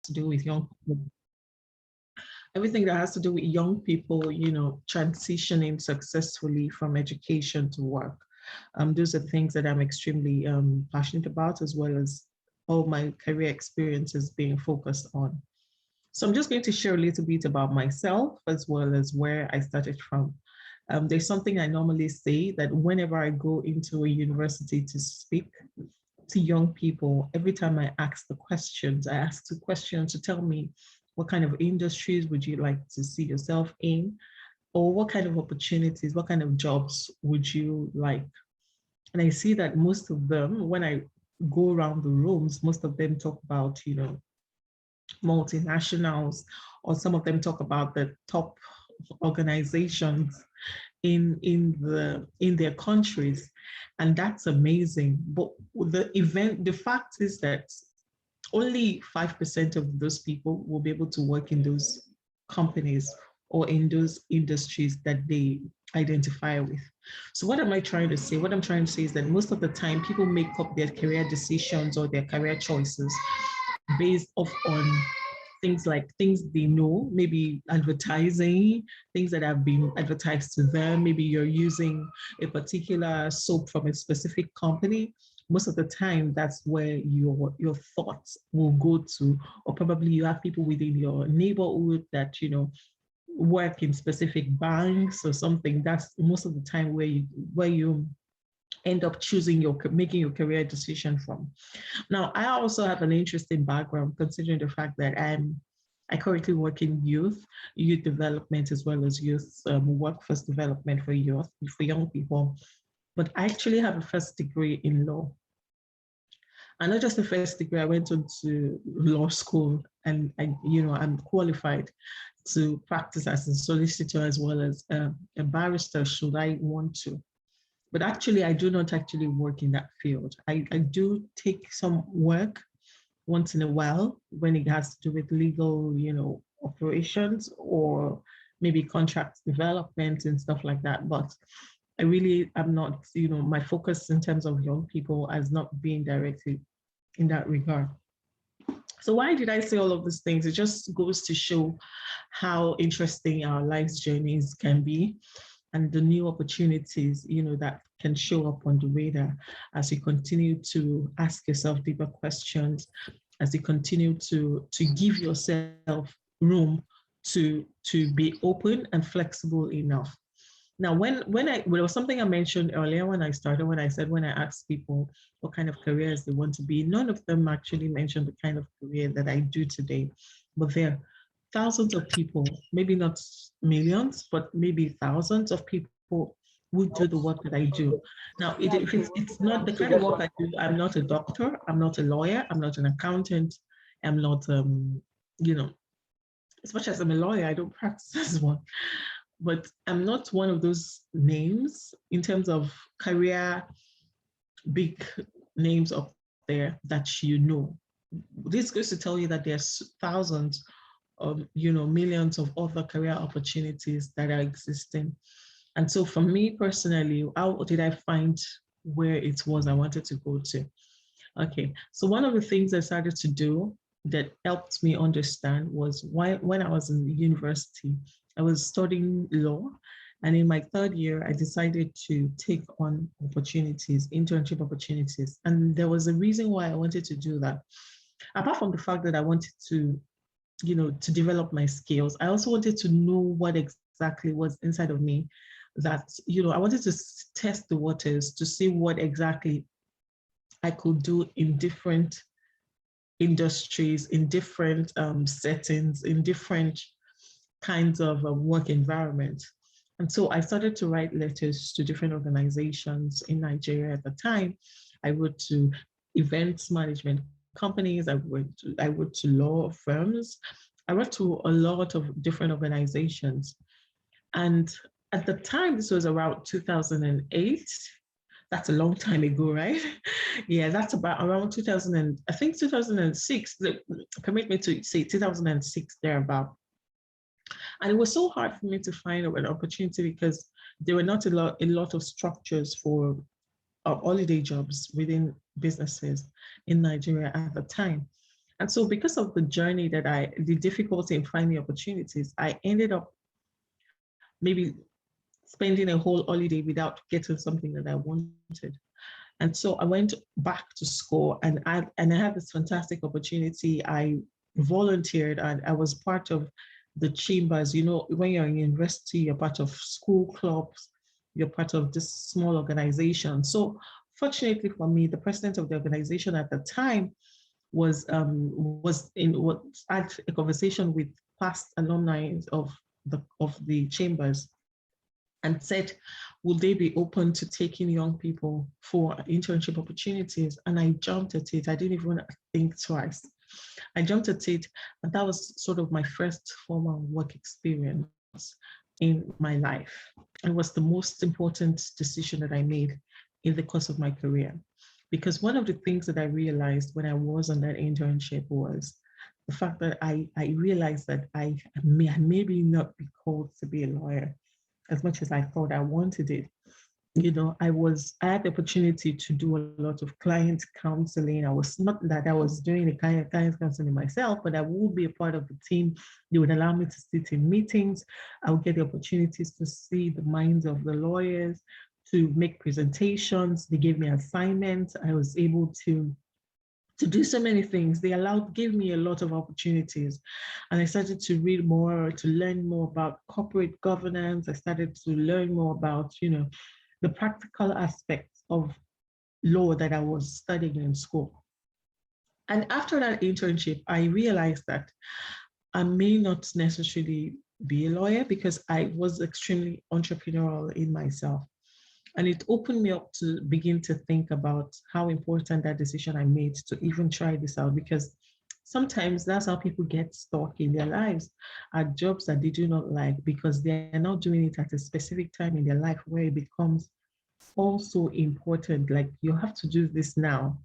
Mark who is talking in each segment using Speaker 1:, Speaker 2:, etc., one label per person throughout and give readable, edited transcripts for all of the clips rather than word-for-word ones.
Speaker 1: to do with young people, everything that has to do with young people, transitioning successfully from education to work. Those are things that I'm extremely passionate about, as well as all my career experiences being focused on. So I'm just going to share a little bit about myself as well as where I started from. There's something I normally say that whenever I go into a university to speak to young people, every time I ask the questions, I ask the questions to tell me what kind of industries would you like to see yourself in, or what kind of opportunities, what kind of jobs would you like? And I see that most of them, when I go around the rooms, most of them talk about, multinationals, or some of them talk about the top organizations in their countries, and that's amazing. But the fact is that only 5% of those people will be able to work in those companies or in those industries that they identify with. So what am I trying to say? What I'm trying to say is that most of the time people make up their career decisions or their career choices based off on things like things they know, maybe advertising, things that have been advertised to them. Maybe you're using a particular soap from a specific company. Most of the time, that's where your thoughts will go to, or probably you have people within your neighborhood that work in specific banks or something. That's most of the time where you end up making your career decision from. Now, I also have an interesting background considering the fact that I currently work in youth development, as well as youth workforce development for young people. But I actually have a first degree in law. And not just the first degree, I went on to law school, and I'm qualified to practice as a solicitor as well as a barrister should I want to. But actually, I do not actually work in that field. I do take some work once in a while when it has to do with legal, operations, or maybe contract development and stuff like that. But I really am not, my focus in terms of young people has not been directly in that regard. So why did I say all of these things? It just goes to show how interesting our life's journeys can be, and the new opportunities, that can show up on the radar as you continue to ask yourself deeper questions, as you continue to give yourself room to be open and flexible enough. Now, when there was something I mentioned earlier when I started, when I asked people what kind of careers they want to be, none of them actually mentioned the kind of career that I do today. But there are thousands of people, maybe not millions, but maybe thousands of people who do the work that I do. Now, if it's not the kind of work I do, I'm not a doctor, I'm not a lawyer, I'm not an accountant, I'm not, as much as I'm a lawyer, I don't practice as one. But I'm not one of those names in terms of career, big names up there that This goes to tell you that there's thousands of, millions of other career opportunities that are existing. And so for me personally, how did I find where it was I wanted to go to? Okay, so one of the things I started to do that helped me understand was when I was in university, I was studying law. And in my third year, I decided to take on internship opportunities. And there was a reason why I wanted to do that. Apart from the fact that I wanted to, to develop my skills, I also wanted to know what exactly was inside of me that, I wanted to test the waters to see what exactly I could do in different industries, in different settings, in different kinds of work environment. And so I started to write letters to different organizations in Nigeria at the time. I wrote to events management companies, I wrote to law firms, I wrote to a lot of different organizations. And at the time, this was around 2008. That's a long time ago, right? Yeah, that's about around 2006. Permit me to say 2006, thereabout. And it was so hard for me to find an opportunity because there were not a lot of structures for holiday jobs within businesses in Nigeria at the time. And so because of the journey the difficulty in finding opportunities, I ended up maybe spending a whole holiday without getting something that I wanted. And so I went back to school, and I had this fantastic opportunity. I volunteered, and I was part of the chambers. You know, when you're in university, you're part of school clubs, you're part of this small organization. So fortunately for me, the president of the organization at the time was in what had a conversation with past alumni of the chambers, and said, would they be open to taking young people for internship opportunities? And I jumped at it. I didn't even think twice. I jumped at it, and that was sort of my first formal work experience in my life. It was the most important decision that I made in the course of my career. Because one of the things that I realized when I was on that internship was the fact that I realized that I may maybe not be called to be a lawyer as much as I thought I wanted it. You know, I had the opportunity to do a lot of client counseling. I was not that I was doing the kind of client counseling myself, but I would be a part of the team. They would allow me to sit in meetings. I would get the opportunities to see the minds of the lawyers, to make presentations. They gave me assignments. I was able to do so many things. They gave me a lot of opportunities. And I started to read more, to learn more about corporate governance. I started to learn more about, you know, the practical aspects of law that I was studying in school. And after that internship, I realized that I may not necessarily be a lawyer because I was extremely entrepreneurial in myself. And it opened me up to begin to think about how important that decision I made to even try this out, because sometimes that's how people get stuck in their lives at jobs that they do not like because they're not doing it at a specific time in their life where it becomes also important. Like, you have to do this now.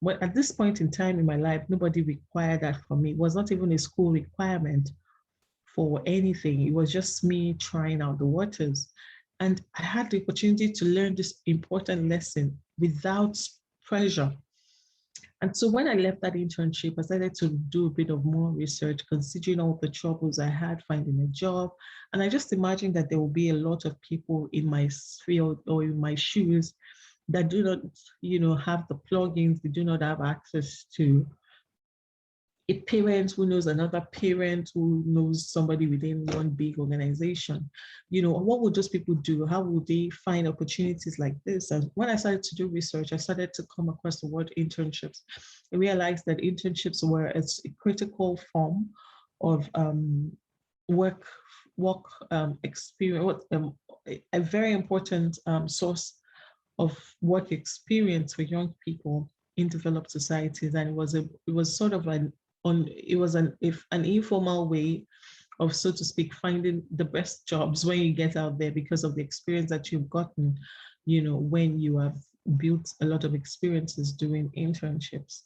Speaker 1: But at this point in time in my life, nobody required that from me. It was not even a school requirement for anything. It was just me trying out the waters. And I had the opportunity to learn this important lesson without pressure. And so when I left that internship, I started to do a bit of more research, considering all the troubles I had finding a job. And I just imagined that there will be a lot of people in my field or in my shoes that do not, you know, have the plugins, they do not have access to a parent who knows another parent who knows somebody within one big organization. You know, what would those people do? How would they find opportunities like this? And when I started to do research, I started to come across the word internships. I realized that internships were a critical form of work experience, a very important source of work experience for young people in developed societies. And it was sort of an informal way of, so to speak, finding the best jobs when you get out there because of the experience that you've gotten, you know, when you have built a lot of experiences doing internships.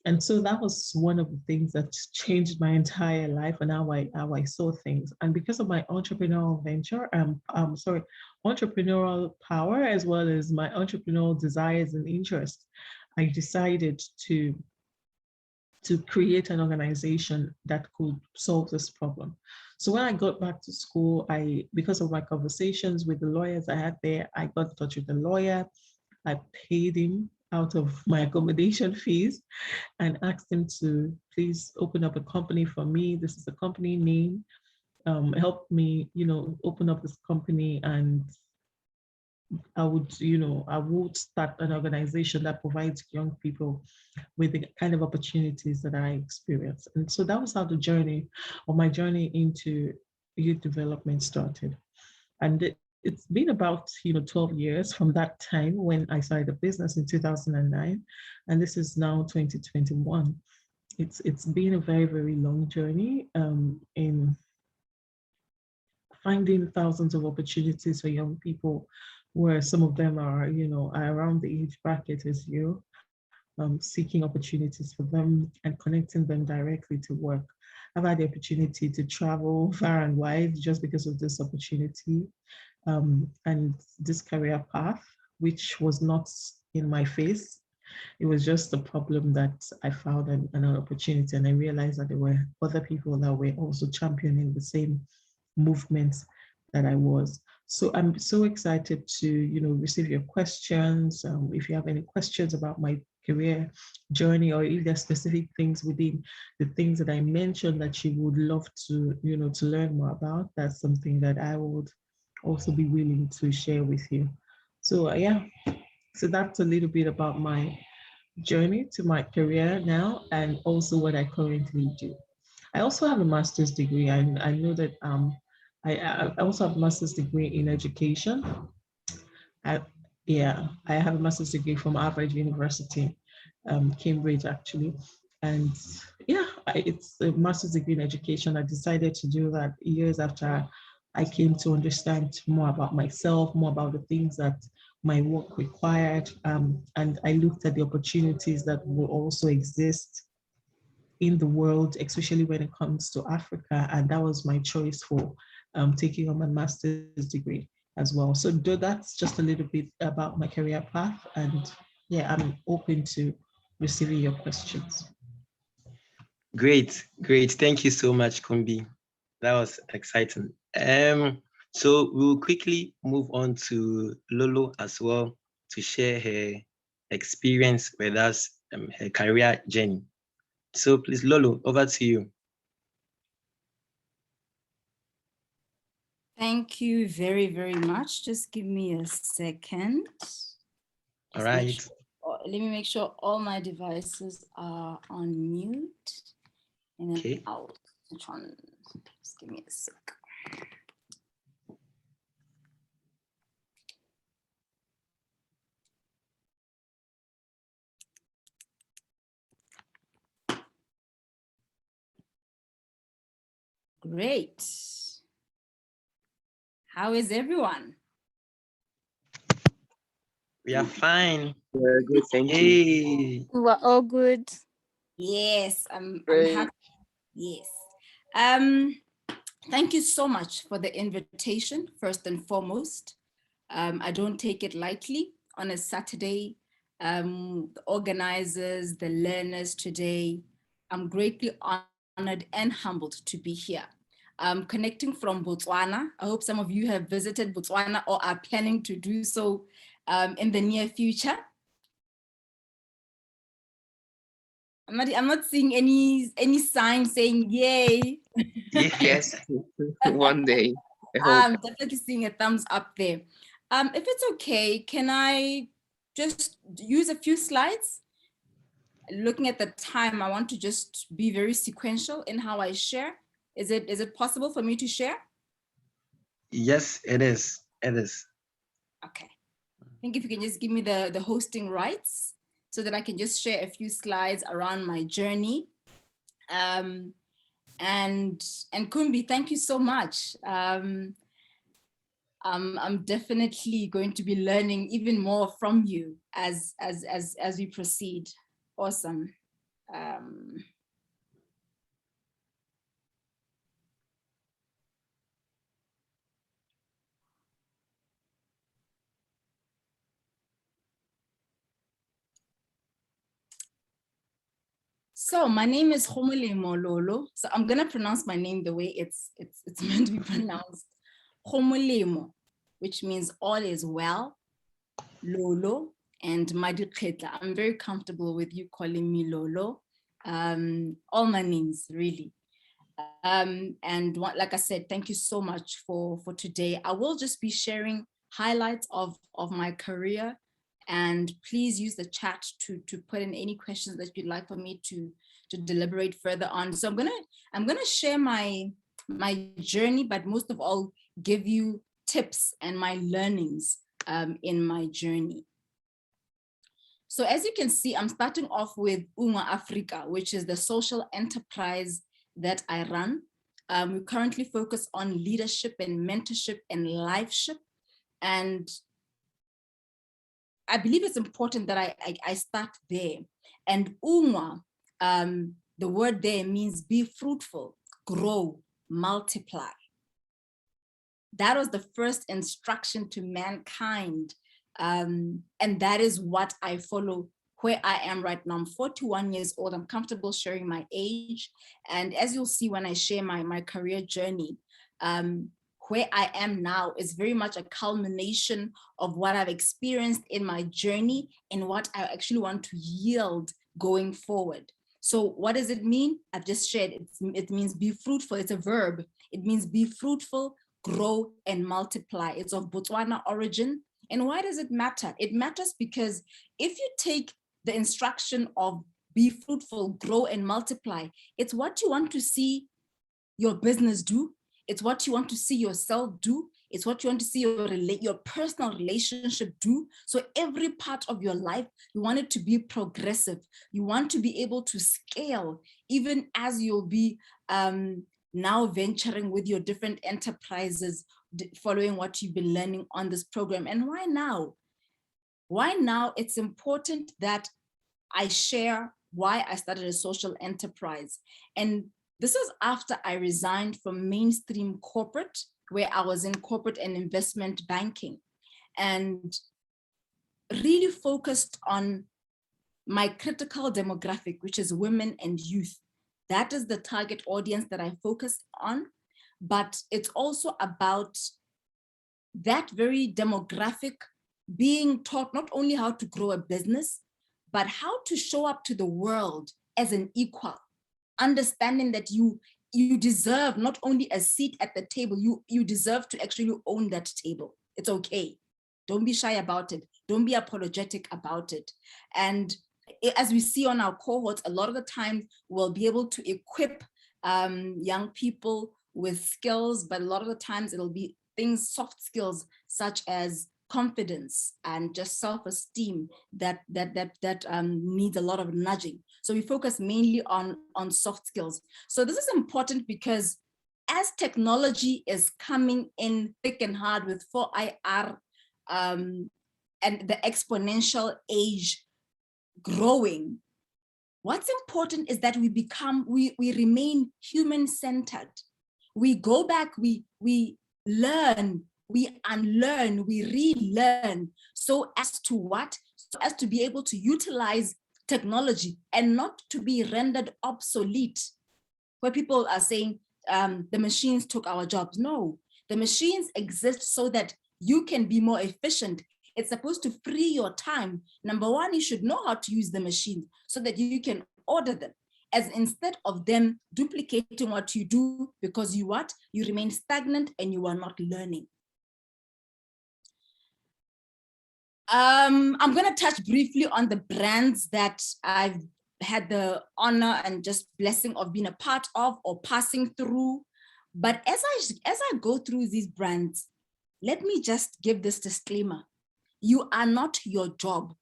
Speaker 1: And so that was one of the things that changed my entire life and how I saw things. And because of my entrepreneurial entrepreneurial power, as well as my entrepreneurial desires and interests, I decided to create an organization that could solve this problem. So when I got back to school, because of my conversations with the lawyers I had there, I got in touch with the lawyer. I paid him out of my accommodation fees and asked him to please open up a company for me. This is the company name. Help me, you know, open up this company, and I would start an organization that provides young people with the kind of opportunities that I experience. And so that was how my journey into youth development started. And it's been about 12 years from that time when I started the business in 2009, and this is now 2021. It's been a very, very long journey in finding thousands of opportunities for young people, where some of them are around the age bracket as you, seeking opportunities for them and connecting them directly to work. I've had the opportunity to travel far and wide just because of this opportunity and this career path, which was not in my face. It was just a problem that I found an opportunity, and I realized that there were other people that were also championing the same movements that I was. So I'm so excited to, receive your questions. If you have any questions about my career journey, or if there's specific things within the things that I mentioned that you would love to, to learn more about, that's something that I would also be willing to share with you. So yeah, so that's a little bit about my journey to my career now, and also what I currently do. I also have a master's degree. I know that I also have a master's degree in education. I, yeah, I have a master's degree from Harvard University, Cambridge actually. And yeah, it's a master's degree in education. I decided to do that years after I came to understand more about myself, more about the things that my work required. And I looked at the opportunities that will also exist in the world, especially when it comes to Africa. And that was my choice for taking on my master's degree as well. So that's just a little bit about my career path. And yeah, I'm open to receiving your questions.
Speaker 2: Great, great. Thank you so much, Kumbi. That was exciting. So we'll quickly move on to Lolo as well to share her experience with us, her career journey. So please, Lolo, over to you.
Speaker 3: Thank you very, very much. Just give me a second.
Speaker 2: All right.
Speaker 3: Let me make sure all my devices are on mute. And then
Speaker 2: Okay.
Speaker 3: I'll switch on. Just give me a sec. Great. How is everyone?
Speaker 2: We are fine.
Speaker 4: Very good, thank you.
Speaker 2: Hey.
Speaker 5: We were all good.
Speaker 3: Yes, I'm
Speaker 4: Great.
Speaker 3: happy. Yes. Thank you so much for the invitation, first and foremost. I don't take it lightly on a Saturday. The organizers, the learners today, I'm greatly honored and humbled to be here. Connecting from Botswana. I hope some of you have visited Botswana or are planning to do so in the near future. I'm not seeing any sign saying yay.
Speaker 4: Yes, one day. I hope.
Speaker 3: I'm definitely seeing a thumbs up there. If it's okay, can I just use a few slides? Looking at the time, I want to just be very sequential in how I share. Is it possible for me to share?
Speaker 2: Yes, it is. It is.
Speaker 3: Okay. I think if you can just give me the hosting rights so that I can just share a few slides around my journey. And Kumbi, thank you so much. I'm definitely going to be learning even more from you as we proceed. Awesome. So my name is Khomolemo Lolo. So I'm gonna pronounce my name the way it's meant to be pronounced. Khomolemo, which means all is well. Lolo and Madikhetla. I'm very comfortable with you calling me Lolo. All my names really. Like I said, thank you so much for today. I will just be sharing highlights of my career, and please use the chat to put in any questions that you'd like for me to deliberate further on. So I'm gonna share my journey, but most of all, give you tips and my learnings in my journey. So as you can see, I'm starting off with UNGA Africa, which is the social enterprise that I run. We currently focus on leadership and mentorship and lifeship. And I believe it's important that I start there. And UNGA, the word there means be fruitful, grow, multiply. That was the first instruction to mankind. And that is what I follow where I am right now. I'm 41 years old. I'm comfortable sharing my age. And as you'll see when I share my career journey, where I am now is very much a culmination of what I've experienced in my journey and what I actually want to yield going forward. So what does it mean? I've just shared, it means be fruitful. It's a verb. It means be fruitful, grow, and multiply. It's of Botswana origin. And why does it matter? It matters because if you take the instruction of be fruitful, grow, and multiply, it's what you want to see your business do. It's what you want to see yourself do. It's what you want to see your personal relationship do. So every part of your life, you want it to be progressive. You want to be able to scale, even as you'll be now venturing with your different enterprises, following what you've been learning on this program. And why now? Why now? It's important that I share why I started a social enterprise. And this is after I resigned from mainstream corporate, where I was in corporate and investment banking, and really focused on my critical demographic, which is women and youth. That is the target audience that I focus on, but it's also about that very demographic being taught not only how to grow a business, but how to show up to the world as an equal, understanding that you deserve not only a seat at the table, you deserve to actually own that table. It's okay. Don't be shy about it. Don't be apologetic about it. And as we see on our cohorts, a lot of the time we'll be able to equip young people with skills, but a lot of the times it'll be things, soft skills, such as confidence and just self-esteem that needs a lot of nudging. So we focus mainly on soft skills. So this is important because as technology is coming in thick and hard with 4IR and the exponential age growing, what's important is that we remain human-centered. We go back, we learn, we unlearn, we relearn, so as to what? So as to be able to utilize technology and not to be rendered obsolete, where people are saying the machines took our jobs. No, the machines exist so that you can be more efficient. It's supposed to free your time. Number one, you should know how to use the machine so that you can order them, as instead of them duplicating what you do, because you remain stagnant and you are not learning. I'm going to touch briefly on the brands that I've had the honor and just blessing of being a part of or passing through. But as I go through these brands, let me just give this disclaimer. You are not your job.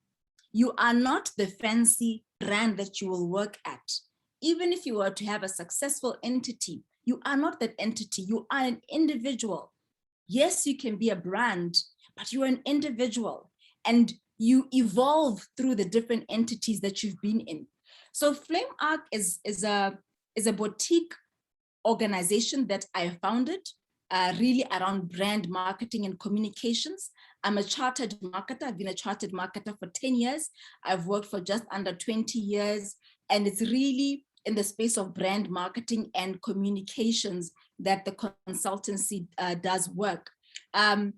Speaker 3: You are not the fancy brand that you will work at. Even if you were to have a successful entity, you are not that entity. You are an individual. Yes, you can be a brand, but you're an individual. And you evolve through the different entities that you've been in. So Flame Arc is a boutique organization that I founded really around brand marketing and communications. I'm a chartered marketer. I've been a chartered marketer for 10 years. I've worked for just under 20 years. And it's really in the space of brand marketing and communications that the consultancy does work. The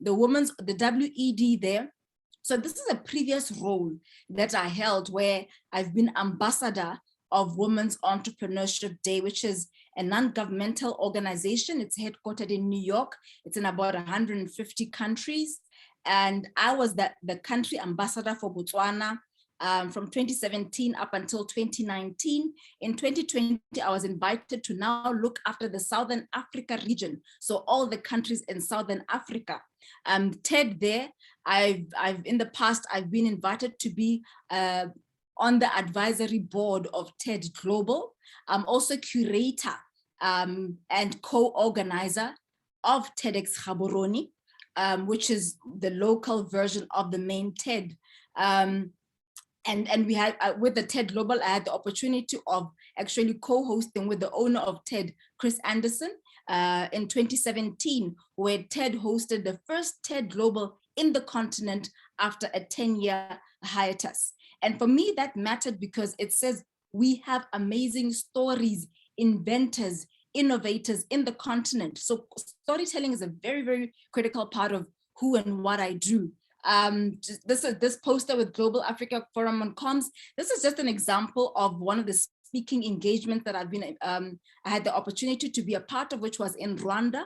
Speaker 3: WED there. So this is a previous role that I held where I've been ambassador of Women's Entrepreneurship Day, which is a non-governmental organization. It's headquartered in New York. It's in about 150 countries. And I was the country ambassador for Botswana from 2017 up until 2019. In 2020, I was invited to now look after the Southern Africa region. So all the countries in Southern Africa. TED there, in the past, I've been invited to be on the advisory board of TED Global. I'm also curator and co-organizer of TEDx Gaborone, which is the local version of the main TED. And we had, with the TED Global, I had the opportunity of actually co-hosting with the owner of TED, Chris Anderson, in 2017, where TED hosted the first TED Global in the continent after a 10-year hiatus. And for me, that mattered because it says we have amazing stories, inventors, innovators in the continent. So storytelling is a very, very critical part of who and what I do. This poster with Global Africa Forum on Comms, this is just an example of one of the speaking engagements that I had the opportunity to be a part of, which was in Rwanda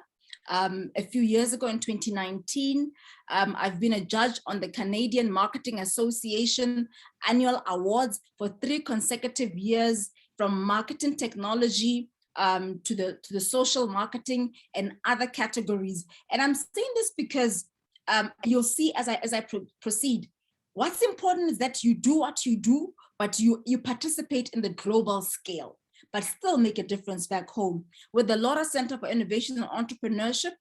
Speaker 3: a few years ago in 2019. I've been a judge on the Canadian Marketing Association annual awards for 3 consecutive years, from marketing technology to the social marketing and other categories. And I'm saying this because you'll see as I proceed, what's important is that you do what you do, but you participate in the global scale, but still make a difference back home. With the Laura Center for Innovation and Entrepreneurship,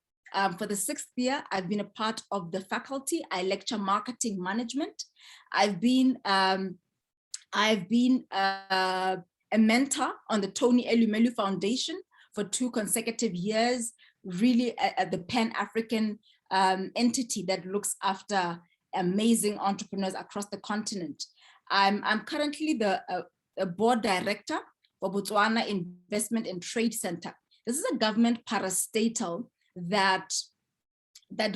Speaker 3: for the 6th year, I've been a part of the faculty. I lecture marketing management. I've been a mentor on the Tony Elumelu Foundation for 2 consecutive years, really at the Pan-African entity that looks after amazing entrepreneurs across the continent. I'm currently a board director for Botswana Investment and Trade Center. This is a government parastatal that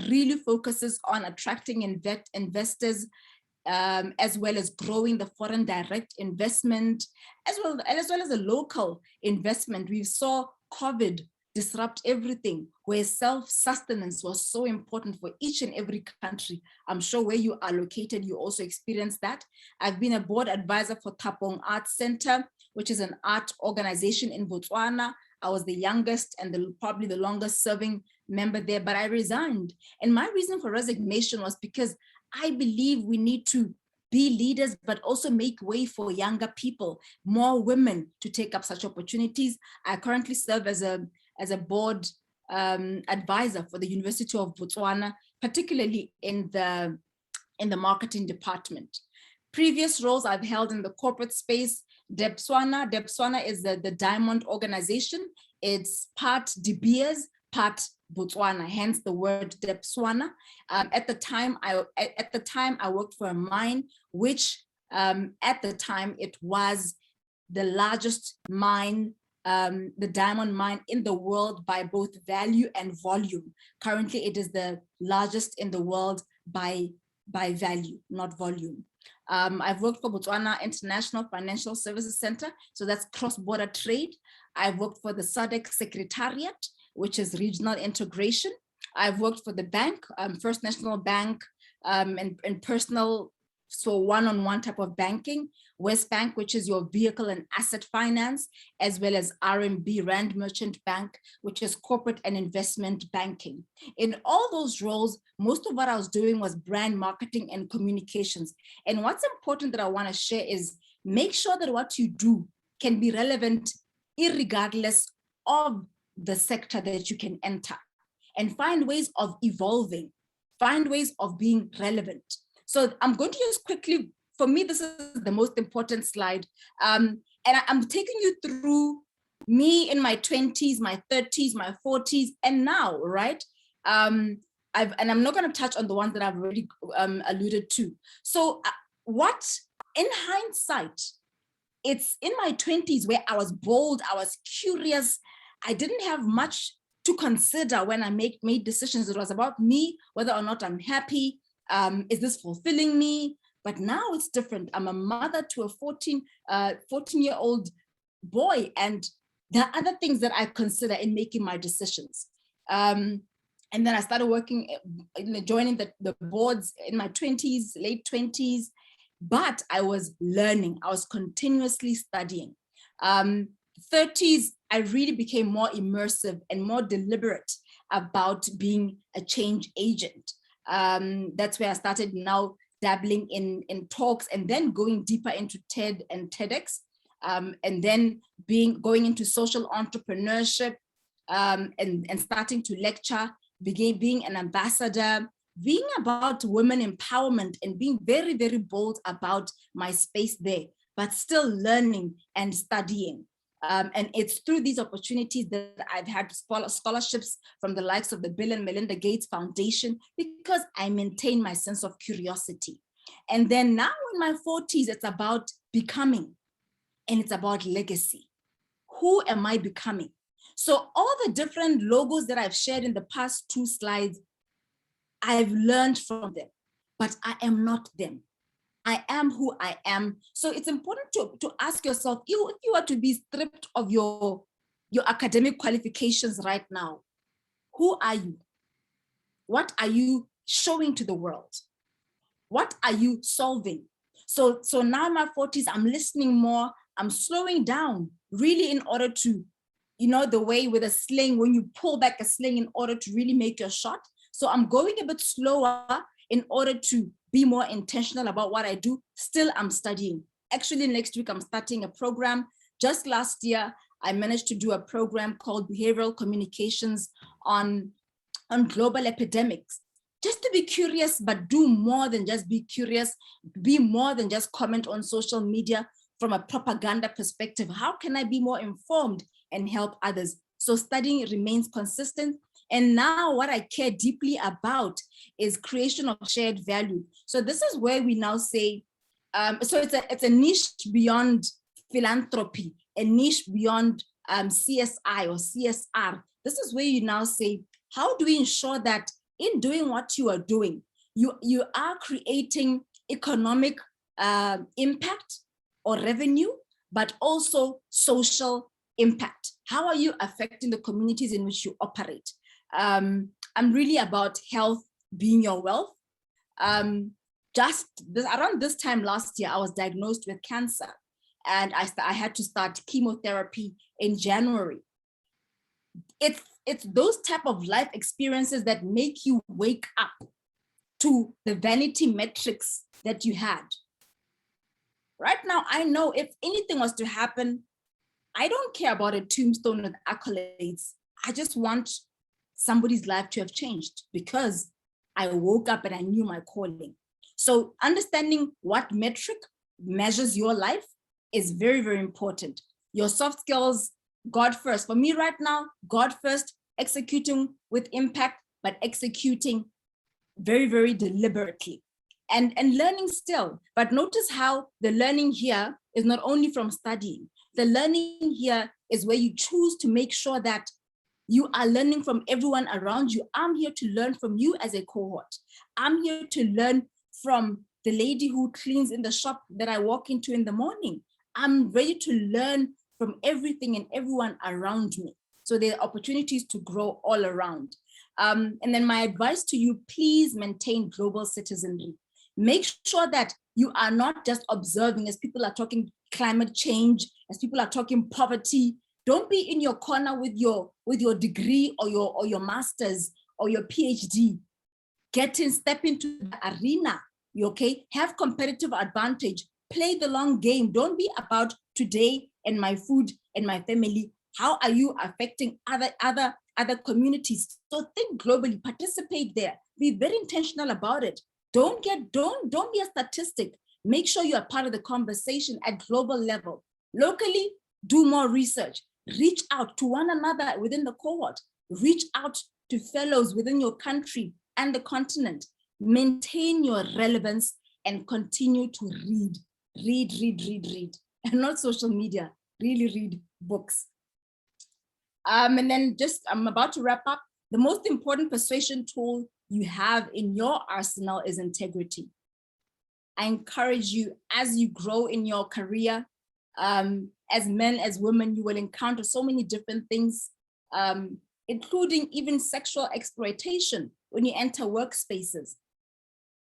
Speaker 3: really focuses on attracting investors, as well as growing the foreign direct investment, as well as the local investment. We saw COVID disrupt everything, where self-sustenance was so important for each and every country. I'm sure where you are located, you also experienced that. I've been a board advisor for Tapong Arts Center, which is an art organization in Botswana. I was the youngest and probably the longest serving member there, but I resigned. And my reason for resignation was because I believe we need to be leaders, but also make way for younger people, more women to take up such opportunities. I currently serve as a board advisor for the University of Botswana, particularly in the marketing department. Previous roles I've held in the corporate space, Debswana is the diamond organization. It's part De Beers, part Botswana, hence the word Debswana. At the time I worked for a mine, which at the time it was the largest mine, the diamond mine in the world by both value and volume. Currently, it is the largest in the world by value, not volume. I've worked for Botswana International Financial Services Center, so that's cross-border trade. I've worked for the SADC Secretariat, which is regional integration. I've worked for the bank, First National Bank, and personal, so one-on-one type of banking, West Bank, which is your vehicle and asset finance, as well as RMB, Rand Merchant Bank, which is corporate and investment banking. In all those roles, most of what I was doing was brand marketing and communications. And what's important that I want to share is make sure that what you do can be relevant irregardless of the sector that you can enter, and find ways of evolving, find ways of being relevant. So I'm going to just quickly, for me, this is the most important slide. And I'm taking you through me in my 20s, my 30s, my 40s, and now, right? And I'm not going to touch on the ones that I've already alluded to. So what, in hindsight, it's in my 20s where I was bold, I was curious, I didn't have much to consider when I made decisions. It was about me, whether or not I'm happy. Is this fulfilling me? But now it's different. I'm a mother to a 14-year-old boy, and there are other things that I consider in making my decisions. And then I started working, joining the boards in my 20s, late 20s, but I was learning. I was continuously studying. 30s, I really became more immersive and more deliberate about being a change agent. That's where I started now dabbling in talks, and then going deeper into TED and TEDx, and then going into social entrepreneurship, and starting to lecture, being an ambassador, being about women empowerment, and being very, very bold about my space there, but still learning and studying. And it's through these opportunities that I've had scholarships from the likes of the Bill and Melinda Gates Foundation, because I maintain my sense of curiosity. And then now in my 40s, it's about becoming, and it's about legacy. Who am I becoming? So all the different logos that I've shared in the past 2 slides, I've learned from them, but I am not them. I am who I am. So it's important to ask yourself, if you were to be stripped of your academic qualifications right now, who are you? What are you showing to the world? What are you solving? So now in my 40s, I'm listening more, I'm slowing down, really, in order to, the way with a sling, when you pull back a sling in order to really make your shot. So I'm going a bit slower in order to be more intentional about what I do. Still, I'm studying. Actually, next week, I'm starting a program. Just last year, I managed to do a program called Behavioral Communications on global epidemics. Just to be curious, but do more than just be curious, be more than just comment on social media from a propaganda perspective. How can I be more informed and help others? So studying remains consistent. And now what I care deeply about is creation of shared value. So this is where we now say, so it's a niche beyond philanthropy, a niche beyond CSI or CSR. This is where you now say, how do we ensure that in doing what you are doing, you are creating economic impact or revenue, but also social impact? How are you affecting the communities in which you operate? I'm really about health being your wealth. Around this time last year, I was diagnosed with cancer, and I had to start chemotherapy in January. It's those type of life experiences that make you wake up to the vanity metrics that you had. Right now, I know if anything was to happen, I don't care about a tombstone with accolades. I just want somebody's life to have changed because I woke up and I knew my calling. So understanding what metric measures your life is very, very important. Your soft skills, God first. For me right now, God first, executing with impact, but executing very, very deliberately and learning still. But notice how the learning here is not only from studying. The learning here is where you choose to make sure that you are learning from everyone around you. I'm here to learn from you as a cohort. I'm here to learn from the lady who cleans in the shop that I walk into in the morning. I'm ready to learn from everything and everyone around me. So there are opportunities to grow all around. And then my advice to you, please maintain global citizenry. Make sure that you are not just observing as people are talking climate change, as people are talking poverty. Don't be in your corner with your degree or your master's or your PhD. Step into the arena, okay? Have competitive advantage, play the long game. Don't be about today and my food and my family. How are you affecting other communities? So think globally, participate there, be very intentional about it. Don't be a statistic. Make sure you are part of the conversation at global level. Locally, do more research. Reach out to one another within the cohort. Reach out to fellows within your country and the continent. Maintain your relevance and continue to read. Read. And not social media. Really read books. And then I'm about to wrap up. The most important persuasion tool you have in your arsenal is integrity. I encourage you, as you grow in your career, as men, as women, you will encounter so many different things, including even sexual exploitation when you enter workspaces.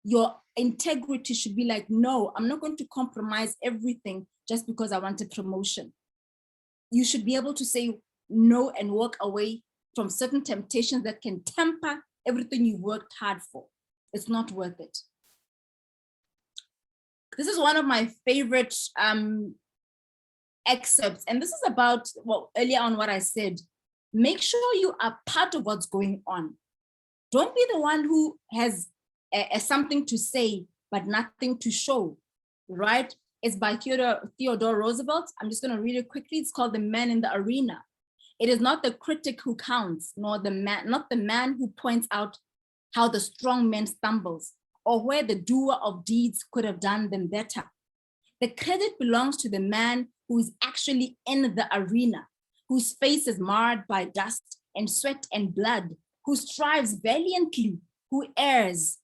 Speaker 3: Your integrity should be like, no, I'm not going to compromise everything just because I want a promotion. You should be able to say no and walk away from certain temptations that can temper everything you worked hard for. It's not worth it. This is one of my favorite excerpts, and this is about, well, earlier on what I said. Make sure you are part of what's going on. Don't be the one who has something to say but nothing to show, right? It's by Theodore Roosevelt. I'm just going to read it quickly. It's called The Man in the Arena. It is not the critic who counts, not the man who points out how the strong man stumbles, or where the doer of deeds could have done them better. The credit belongs to the man who is actually in the arena, whose face is marred by dust and sweat and blood, who strives valiantly, who errs,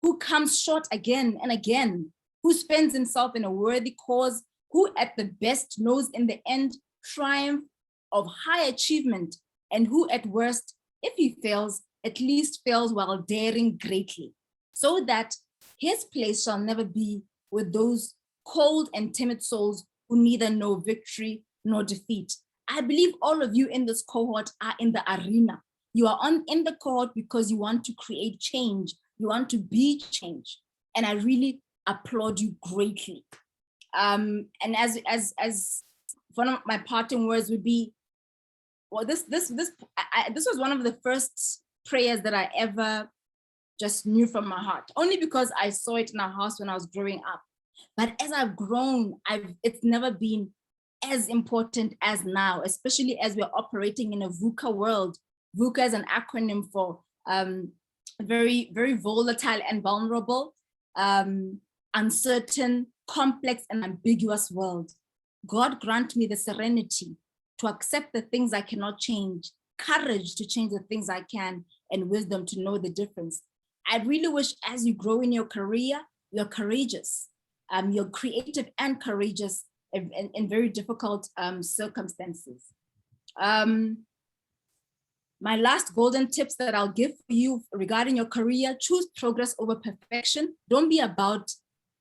Speaker 3: who comes short again and again, who spends himself in a worthy cause, who at the best knows in the end triumph of high achievement, and who at worst, if he fails, at least fails while daring greatly, so that his place shall never be with those cold and timid souls who neither know victory nor defeat. I believe all of you in this cohort are in the arena. You are in the cohort because you want to create change. You want to be change. And I really applaud you greatly. And as one of my parting words would be, well, this was one of the first prayers that I ever just knew from my heart, only because I saw it in our house when I was growing up. But as I've grown, it's never been as important as now, especially as we're operating in a VUCA world. VUCA is an acronym for very, very volatile and vulnerable, uncertain, complex, and ambiguous world. God grant me the serenity to accept the things I cannot change, courage to change the things I can, and wisdom to know the difference. I really wish as you grow in your career, you're courageous. You're creative and courageous in very difficult circumstances. My last golden tips that I'll give for you regarding your career: choose progress over perfection. Don't be about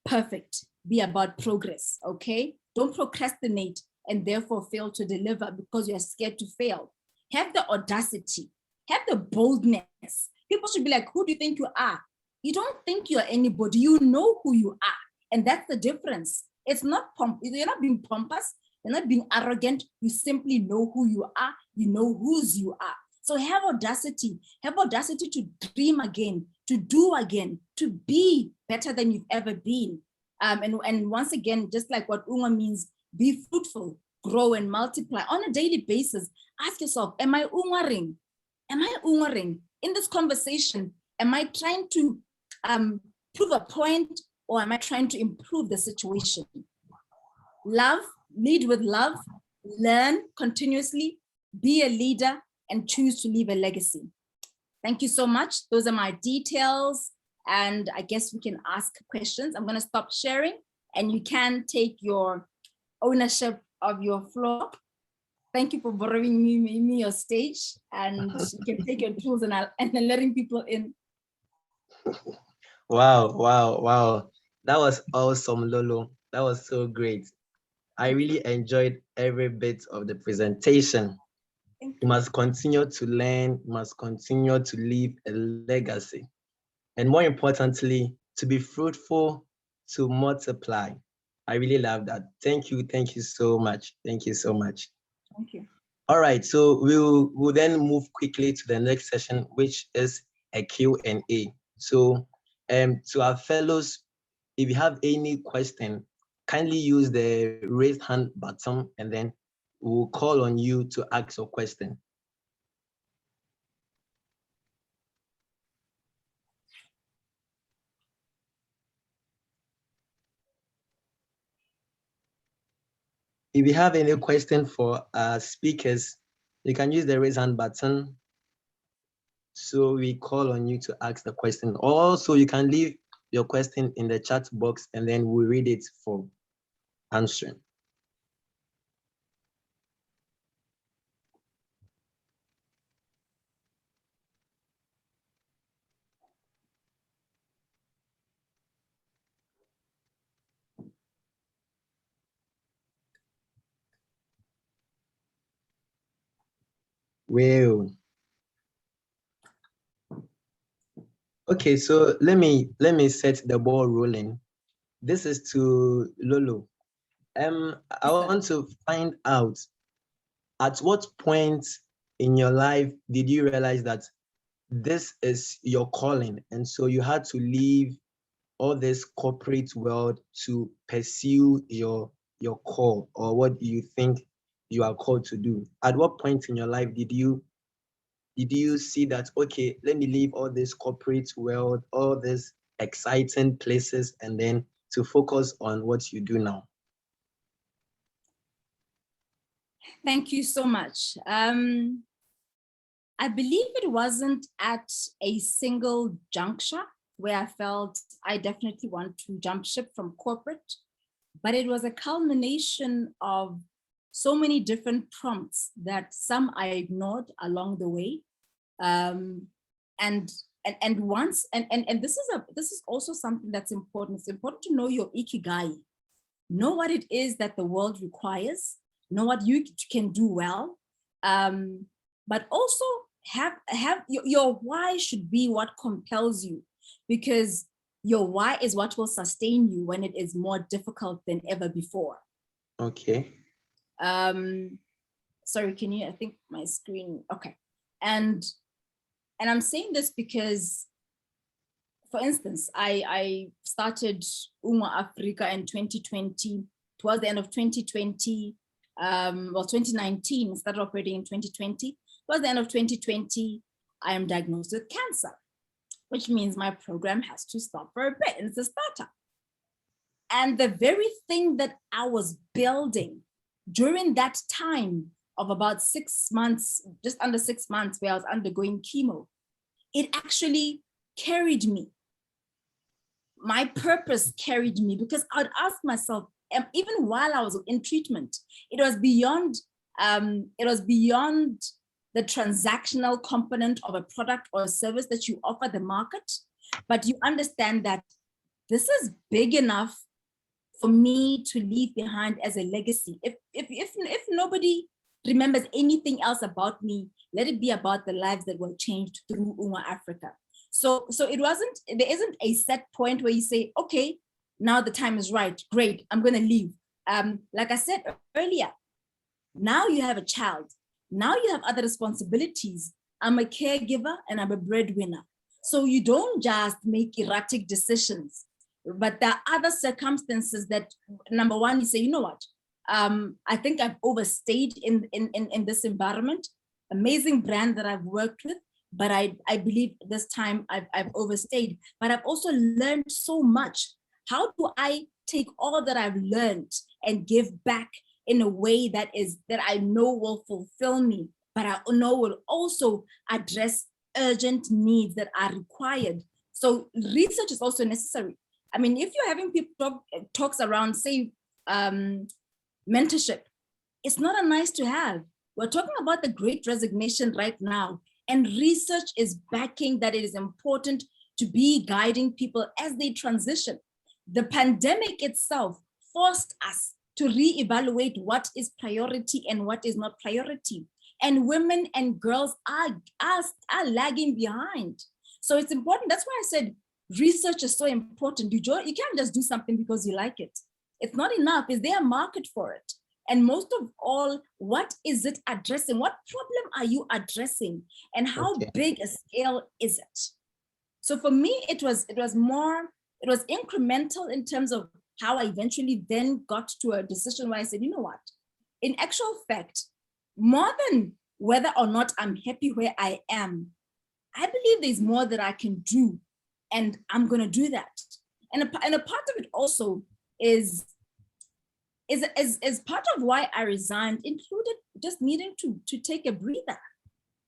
Speaker 3: perfect, be about progress, okay? Don't procrastinate and therefore fail to deliver because you're scared to fail. Have the audacity, have the boldness. People should be like, who do you think you are? You don't think you're anybody, you know who you are. And that's the difference. It's not you're not being pompous, you're not being arrogant, you simply know who you are, you know whose you are. So have audacity to dream again, to do again, to be better than you've ever been. And once again, just like what Unga means, be fruitful, grow and multiply on a daily basis. Ask yourself, am I ungaring? Am I ungaring? In this conversation, am I trying to prove a point, or am I trying to improve the situation? Love, lead with love, learn continuously, be a leader, and choose to leave a legacy. Thank you so much. Those are my details. And I guess we can ask questions. I'm going to stop sharing and you can take your ownership of your floor. Thank you for borrowing me your stage, and you can take your tools and letting people in.
Speaker 2: Wow. That was awesome, Lolo. That was so great. I really enjoyed every bit of the presentation. You must continue to learn, you must continue to leave a legacy. And more importantly, to be fruitful, to multiply. I really love that. Thank you so much. Thank you so much.
Speaker 3: Thank you.
Speaker 2: All right, so we'll then move quickly to the next session, which is a Q&A. So to our fellows, if you have any question, kindly use the raise hand button and then we'll call on you to ask your question. If you have any question for our speakers, you can use the raise hand button. So we call on you to ask the question. Also, you can leave your question in the chat box and then we'll read it for answering. Well, okay, so let me set the ball rolling. This is to Lolo. I want to find out, at what point in your life did you realize that this is your calling, and so you had to leave all this corporate world to pursue your call, or what do you think you are called to do? At what point in your life did you see that, okay, let me leave all this corporate world, all this exciting places and then to focus on what you do now?
Speaker 3: Thank you so much. I believe it wasn't at a single juncture where I felt I definitely want to jump ship from corporate, but it was a culmination of so many different prompts that some I ignored along the way. And this is also something that's important. It's important to know your ikigai, know what it is that the world requires, know what you can do well, but also have your why should be what compels you, because your why is what will sustain you when it is more difficult than ever before.
Speaker 2: Okay.
Speaker 3: Sorry, can you, I think my screen, okay. And I'm saying this because, for instance, I started UMA Africa in 2020, towards the end of 2020, 2019, started operating in 2020. Towards the end of 2020, I am diagnosed with cancer, which means my program has to stop for a bit, and it's a startup. And the very thing that I was building during that time of about 6 months, just under 6 months, where I was undergoing chemo, it actually carried me. My purpose carried me, because I'd ask myself, even while I was in treatment, it was beyond the transactional component of a product or a service that you offer the market, but you understand that this is big enough for me to leave behind as a legacy. If nobody remembers anything else about me, let it be about the lives that were changed through UMA Africa. So there isn't a set point where you say, okay, now the time is right, great, I'm gonna leave. Like I said earlier, now you have a child, now you have other responsibilities. I'm a caregiver and I'm a breadwinner. So you don't just make erratic decisions, but there are other circumstances that, number one, you say, you know what, I think I've overstayed in this environment. Amazing brand that I've worked with, but I believe this time I've overstayed, but I've also learned so much. How do I take all that I've learned and give back in a way that I know will fulfill me, but I know will also address urgent needs that are required? So research is also necessary. I mean, if you're having people talks around, say, mentorship, it's not a nice to have. We're talking about the Great Resignation right now, and research is backing that it is important to be guiding people as they transition. The pandemic itself forced us to reevaluate what is priority and what is not priority. And women and girls are lagging behind. So it's important. That's why I said research is so important. You can't just do something because you like it. It's not enough. Is there a market for it? And most of all, what is it addressing? What problem are you addressing? And how big a scale is it? So for me, it was incremental in terms of how I eventually then got to a decision where I said, you know what, in actual fact, more than whether or not I'm happy where I am, I believe there's more that I can do, and I'm going to do that. And a part of it also is part of why I resigned, included just needing to take a breather.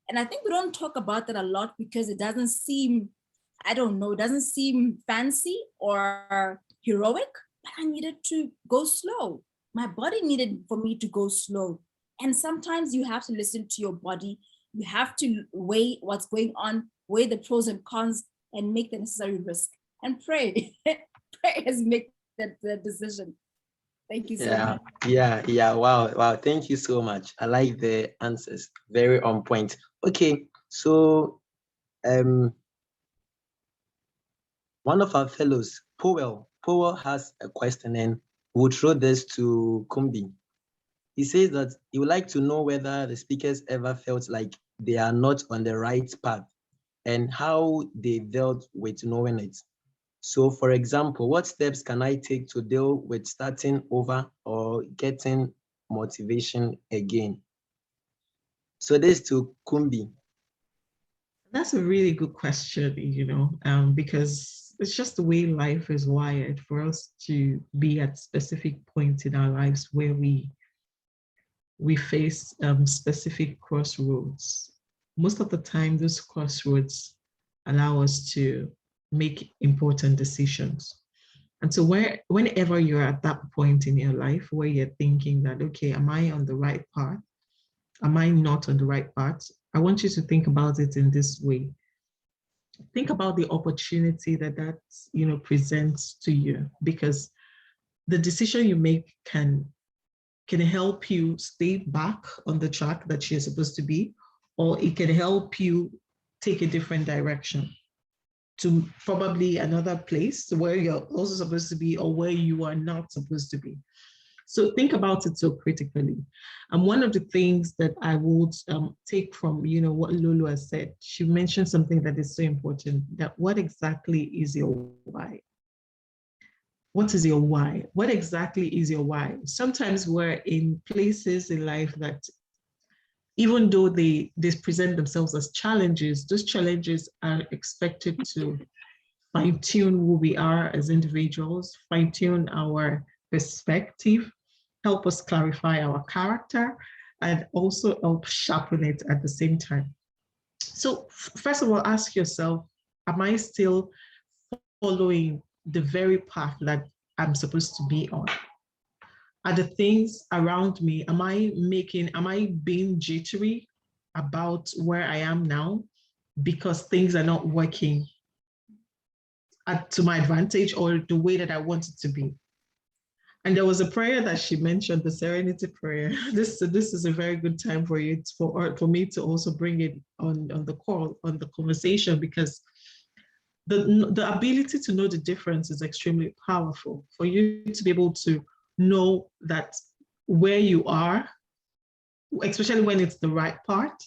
Speaker 3: And I think we don't talk about that a lot because it doesn't seem, I don't know, it doesn't seem fancy or heroic, but I needed to go slow. My body needed for me to go slow. And sometimes you have to listen to your body. You have to weigh what's going on, weigh the pros and cons, and make the necessary risk. And pray. Pray has made the decision. Thank you so much.
Speaker 2: Yeah. Wow. Thank you so much. I like the answers. Very on point. Okay, so one of our fellows, Powell has a question, and we'll throw this to Kumbi. He says that he would like to know whether the speakers ever felt like they are not on the right path and how they dealt with knowing it. So, for example, what steps can I take to deal with starting over or getting motivation again? So this to Kumbi.
Speaker 1: That's a really good question, because it's just the way life is wired for us to be at specific points in our lives where we face specific crossroads. Most of the time, those crossroads allow us to make important decisions. And so whenever you're at that point in your life where you're thinking that, okay, am I on the right path? Am I not on the right path? I want you to think about it in this way. Think about the opportunity that presents to you, because the decision you make can help you stay back on the track that you're supposed to be, or it can help you take a different direction to probably another place where you're also supposed to be or where you are not supposed to be. So think about it so critically. And one of the things that I would take from, what Lulu has said, she mentioned something that is so important, that what exactly is your why? What is your why? What exactly is your why? Sometimes we're in places in life that even though they present themselves as challenges, those challenges are expected to fine-tune who we are as individuals, fine-tune our perspective, help us clarify our character, and also help sharpen it at the same time. So first of all, ask yourself, am I still following the very path that I'm supposed to be on? Are the things around me, am I being jittery about where I am now because things are not working to my advantage or the way that I want it to be? And there was a prayer that she mentioned, the Serenity Prayer. This is a very good time for you for me to also bring it on the call, on the conversation, because the ability to know the difference is extremely powerful. For you to be able to know that where you are, especially when it's the right part,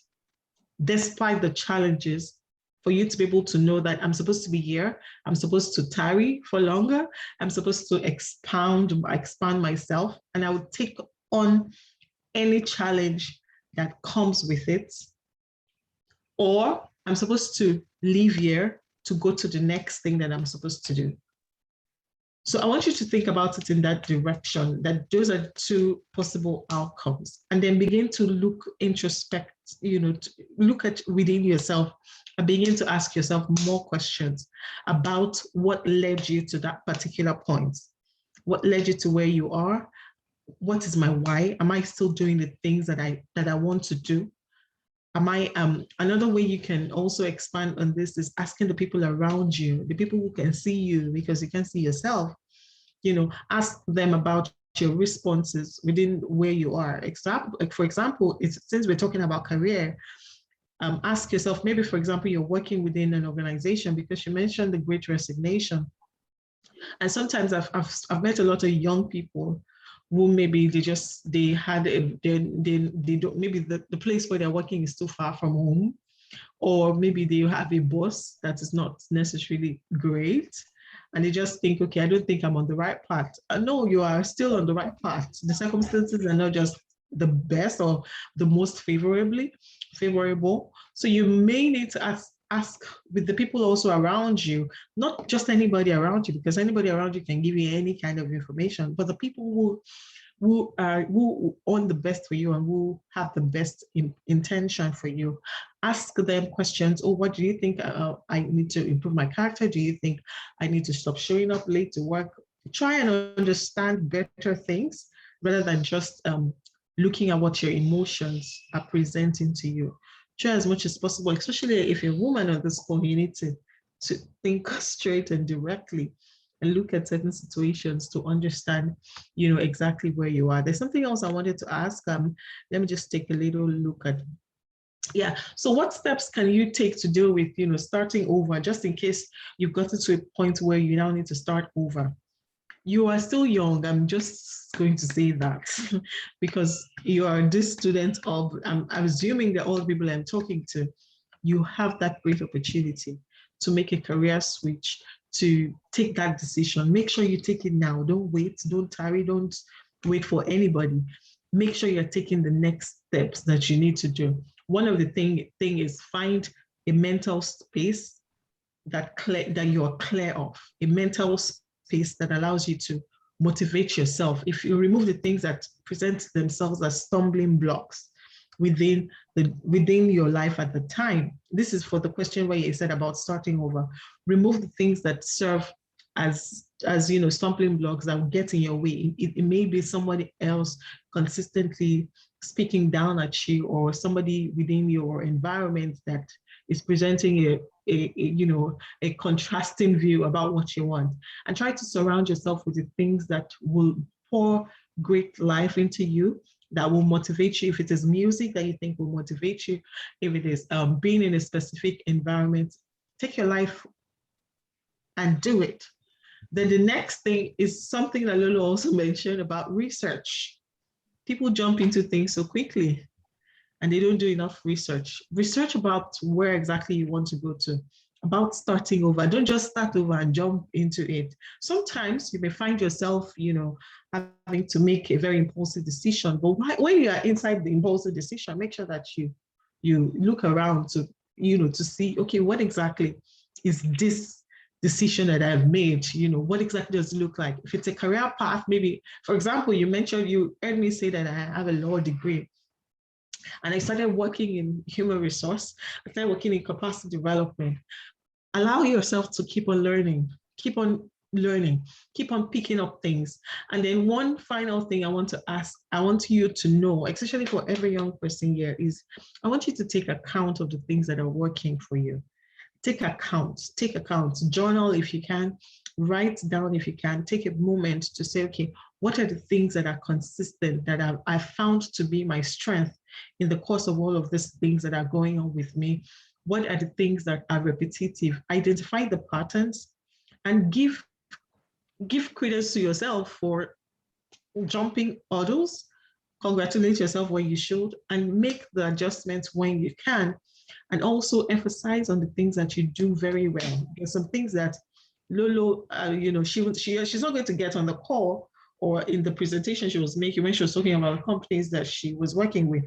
Speaker 1: despite the challenges, for you to be able to know that I'm supposed to be here, I'm supposed to tarry for longer, I'm supposed to expand myself, and I would take on any challenge that comes with it, or I'm supposed to leave here to go to the next thing that I'm supposed to do. So I want you to think about it in that direction, that those are two possible outcomes, and then begin to introspect, look at within yourself and begin to ask yourself more questions about what led you to that particular point. What led you to where you are? What is my why? Am I still doing the things that I want to do? Another way you can also expand on this is asking the people around you, the people who can see you because you can't see yourself, ask them about your responses within where you are. For example, since we're talking about career, ask yourself, maybe, for example, you're working within an organization, because you mentioned the Great Resignation. And sometimes I've met a lot of young people who maybe maybe the place where they're working is too far from home, or maybe they have a boss that is not necessarily great, and they just think, okay, I don't think I'm on the right path. No, you are still on the right path. The circumstances are not just the best or the most favorable. So you may need to ask with the people also around you, not just anybody around you, because anybody around you can give you any kind of information, but the people who want the best for you and who have the best intention for you. Ask them questions. Oh, what do you think I need to improve my character? Do you think I need to stop showing up late to work? Try and understand better things rather than just looking at what your emotions are presenting to you. Try as much as possible, especially if you're a woman on this call, you need to think straight and directly and look at certain situations to understand, exactly where you are. There's something else I wanted to ask. Let me just take a little look at. Yeah. So what steps can you take to deal with, starting over, just in case you've gotten to a point where you now need to start over? You are still young. I'm just going to say that because you are this student of, I'm assuming that all the people I'm talking to, you have that great opportunity to make a career switch, to take that decision. Make sure you take it now. Don't wait, don't tarry, don't wait for anybody. Make sure you're taking the next steps that you need to do. One of the thing is find a mental space that you are clear of, a mental space that allows you to motivate yourself. If you remove the things that present themselves as stumbling blocks within your life at the time. This is for the question where you said about starting over. Remove the things that serve as stumbling blocks that will get in your way. It may be somebody else consistently speaking down at you, or somebody within your environment that is presenting a contrasting view about what you want. And try to surround yourself with the things that will pour great life into you, that will motivate you. If it is music that you think will motivate you, if it is being in a specific environment, take your life and do it. Then the next thing is something that Lolo also mentioned about research. People jump into things so quickly and they don't do enough research. Research about where exactly you want to go to, about starting over. Don't just start over and jump into it. Sometimes you may find yourself, having to make a very impulsive decision, but when you are inside the impulsive decision, make sure that you look around to see, okay, what exactly is this decision that I've made? What exactly does it look like? If it's a career path, maybe, for example, you heard me say that I have a law degree, and I started working in human resource. I started working in capacity development. Allow yourself to keep on learning, keep on picking up things. And then one final thing I want you to know, especially for every young person here, is I want you to take account of the things that are working for you. Take account, journal if you can, write down if you can, take a moment to say, okay, what are the things that are consistent, that I've found to be my strength in the course of all of these things that are going on with me? What are the things that are repetitive? Identify the patterns and give credence to yourself for jumping hurdles. Congratulate yourself when you should, and make the adjustments when you can. And also emphasize on the things that you do very well. There's some things that Lolo, she's not going to get on the call or in the presentation she was making when she was talking about companies that she was working with.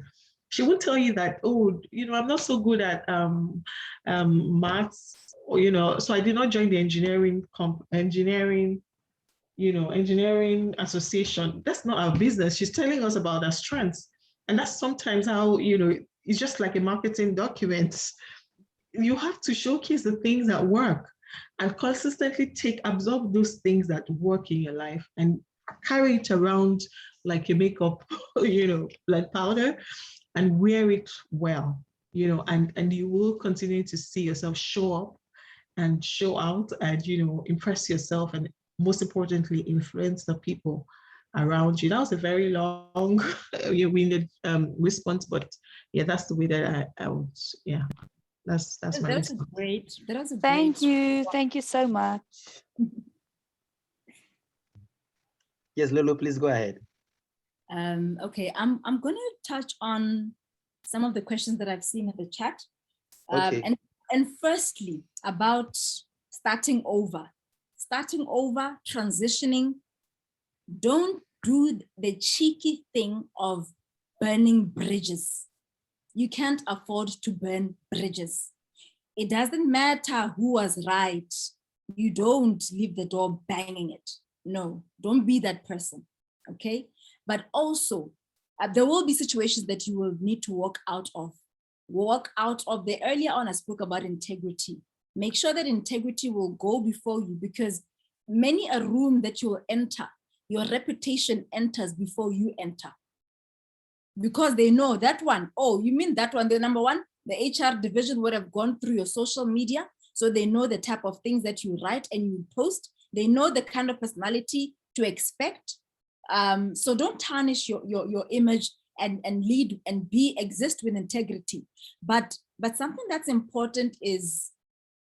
Speaker 1: She would tell you that, I'm not so good at maths, so I did not join the engineering association. That's not our business. She's telling us about our strengths. And that's sometimes how, it's just like a marketing document. You have to showcase the things that work and consistently absorb those things that work in your life and carry it around like a makeup, like powder, and wear it well, and you will continue to see yourself show up and show out and, impress yourself, and most importantly, influence the people around you. That was a very long winded response, but yeah, that's the way that I would, yeah, that's my response.
Speaker 5: Thank you so much.
Speaker 2: Yes, Lolo, please go ahead.
Speaker 3: Okay, I'm going to touch on some of the questions that I've seen in the chat.
Speaker 2: Okay.
Speaker 3: And firstly, about starting over, transitioning. Don't do the cheeky thing of burning bridges. You can't afford to burn bridges. It doesn't matter who was right. You don't leave the door banging it. No, don't be that person, okay? But also, there will be situations that you will need to walk out of. Earlier on, I spoke about integrity. Make sure that integrity will go before you, because many a room that you will enter, your reputation enters before you enter. Because they know that one, oh, you mean that one, the number one, the HR division would have gone through your social media, so they know the type of things that you write and you post. They know the kind of personality to expect. So don't tarnish your image and lead and exist with integrity. But something that's important is,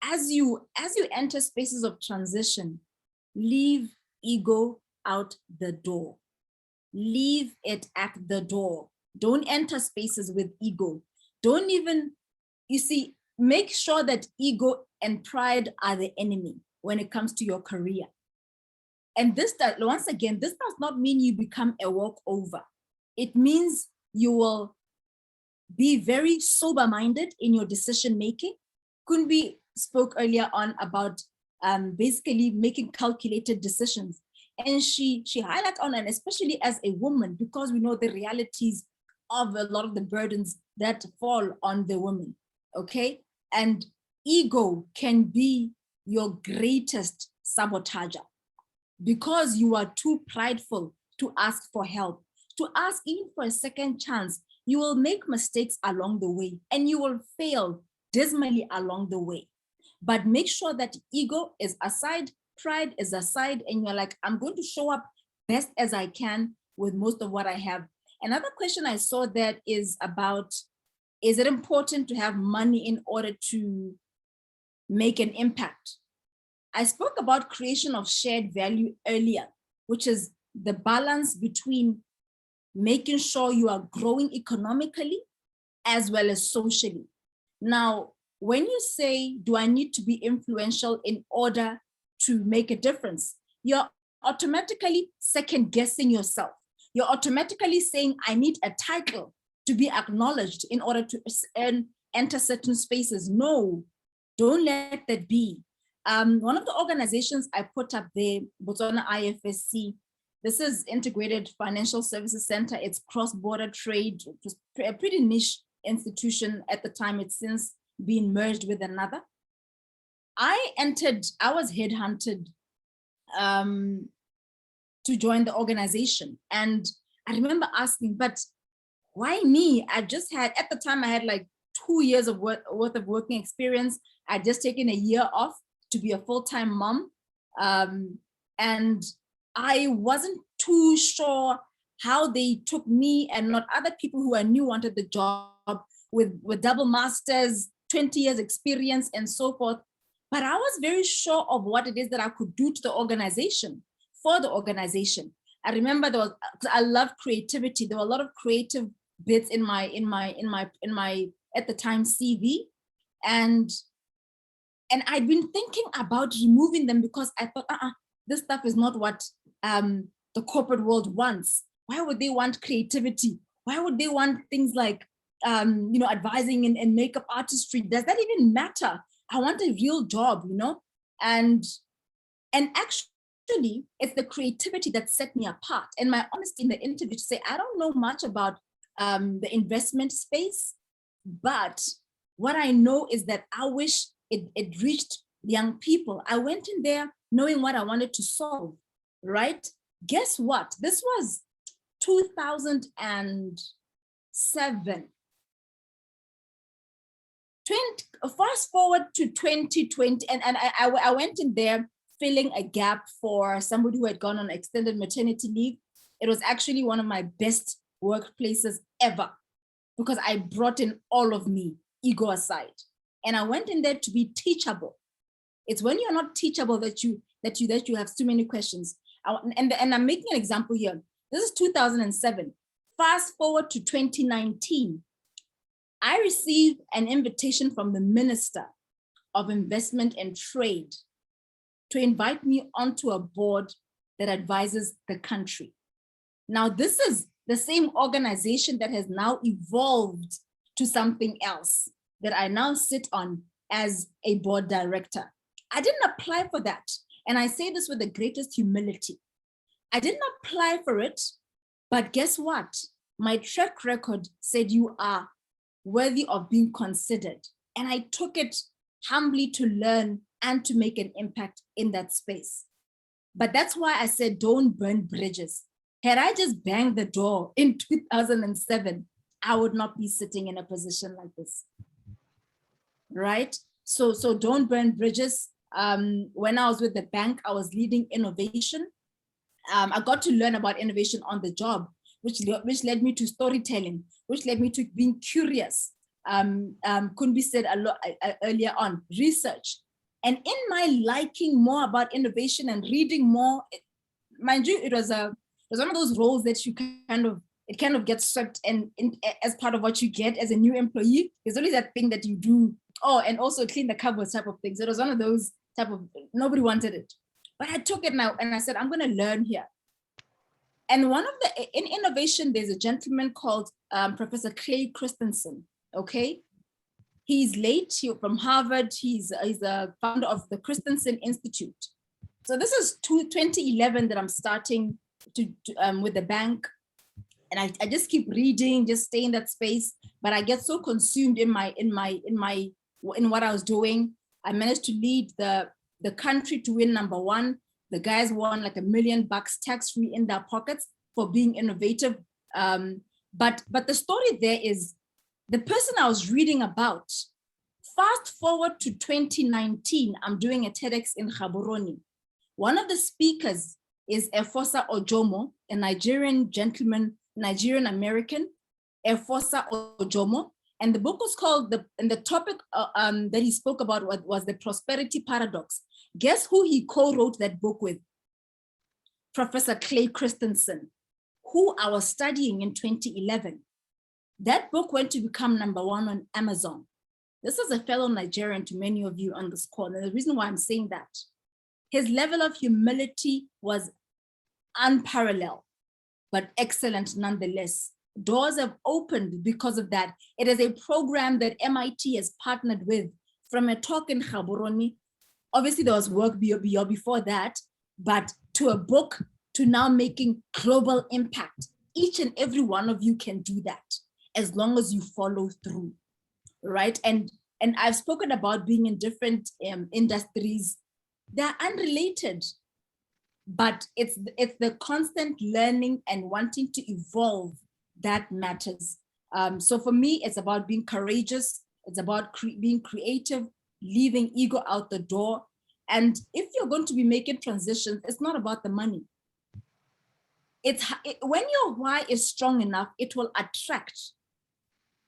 Speaker 3: as you enter spaces of transition, leave ego out the door. Leave it at the door. Don't enter spaces with ego. Don't even, make sure that ego and pride are the enemy when it comes to your career. And once again, this does not mean you become a walkover. It means you will be very sober-minded in your decision-making. Could be spoke earlier on about basically making calculated decisions. And she highlights on, and especially as a woman, because we know the realities of a lot of the burdens that fall on the woman, okay? And ego can be your greatest sabotager because you are too prideful to ask for help, to ask even for a second chance. You will make mistakes along the way and you will fail dismally along the way. But make sure that ego is aside, pride is aside, and you're like, I'm going to show up best as I can with most of what I have. Another question I saw that is about, is it important to have money in order to make an impact? I spoke about creation of shared value earlier, which is the balance between making sure you are growing economically as well as socially. Now, when you say, do I need to be influential in order to make a difference? You're automatically second guessing yourself. You're automatically saying, I need a title to be acknowledged in order to enter certain spaces. No, don't let that be. One of the organizations I put up there, Botswana IFSC, this is Integrated Financial Services Center. It's cross-border trade, just a pretty niche institution at the time. It's since been merged with another. I was headhunted to join the organization. And I remember asking, but why me? I just had, at the time I had like 2 years of worth of working experience. I'd just taken a year off to be a full-time mom. And I wasn't too sure how they took me and not other people who I knew wanted the job with double masters, 20 years experience and so forth. But I was very sure of what it is that I could do to the organization, for the organization. I remember I love creativity. There were a lot of creative bits in my at the time CV. And I'd been thinking about removing them because I thought, this stuff is not what the corporate world wants. Why would they want creativity? Why would they want things like, advising and makeup artistry? Does that even matter? I want a real job, and actually it's the creativity that set me apart. And my honesty in the interview to say, I don't know much about the investment space, but what I know is that I wish it reached young people. I went in there knowing what I wanted to solve, right? Guess what? This was 2007. Fast forward to 2020, and I went in there filling a gap for somebody who had gone on extended maternity leave. It was actually one of my best workplaces ever because I brought in all of me, ego aside. And I went in there to be teachable. It's when you're not teachable that you have too many questions. And I'm making an example here. This is 2007. Fast forward to 2019. I received an invitation from the Minister of Investment and Trade to invite me onto a board that advises the country. Now, this is the same organization that has now evolved to something else that I now sit on as a board director. I didn't apply for that. And I say this with the greatest humility. I didn't apply for it, but guess what? My track record said you are worthy of being considered. And I took it humbly to learn and to make an impact in that space. But that's why I said, don't burn bridges. Had I just banged the door in 2007, I would not be sitting in a position like this, right? So don't burn bridges. When I was with the bank, I was leading innovation. I got to learn about innovation on the job, which led me to storytelling, which led me to being curious. Couldn't be said a lot earlier on, research. And in my liking more about innovation and reading more, mind you, it was one of those roles that you kind of gets swept in as part of what you get as a new employee. There's always that thing that you do. Oh, and also clean the cupboards type of things. It was one of those nobody wanted it. But I took it now and I said, I'm going to learn here. And in innovation, there's a gentleman called Professor Clay Christensen, okay? He's late, from Harvard. He's the founder of the Christensen Institute. So this is 2011 that I'm starting with the bank. And I just keep reading, just stay in that space. But I get so consumed in what I was doing. I managed to lead the country to win #1. The guys won like $1 million tax-free in their pockets for being innovative. But the story there is the person I was reading about. Fast forward to 2019, I'm doing a TEDx in Gaborone. One of the speakers is Efosa Ojomo, a Nigerian gentleman, Nigerian American, Efosa Ojomo. And the book was called, and the topic that he spoke about was the prosperity paradox. Guess who he co-wrote that book with? Professor Clay Christensen, who I was studying in 2011. That book went to become #1 on Amazon. This is a fellow Nigerian to many of you on this call. And the reason why I'm saying that, his level of humility was unparalleled, but excellent nonetheless. Doors have opened because of that. It is a program that MIT has partnered with, from a talk in Gaborone. Obviously there was work before that, but to a book, to now making global impact. Each and every one of you can do that as long as you follow through, right? And I've spoken about being in different industries. They're unrelated, but it's the constant learning and wanting to evolve that matters. So for me, it's about being courageous. It's about being creative, leaving ego out the door. And if you're going to be making transitions, it's not about the money. When your why is strong enough, it will attract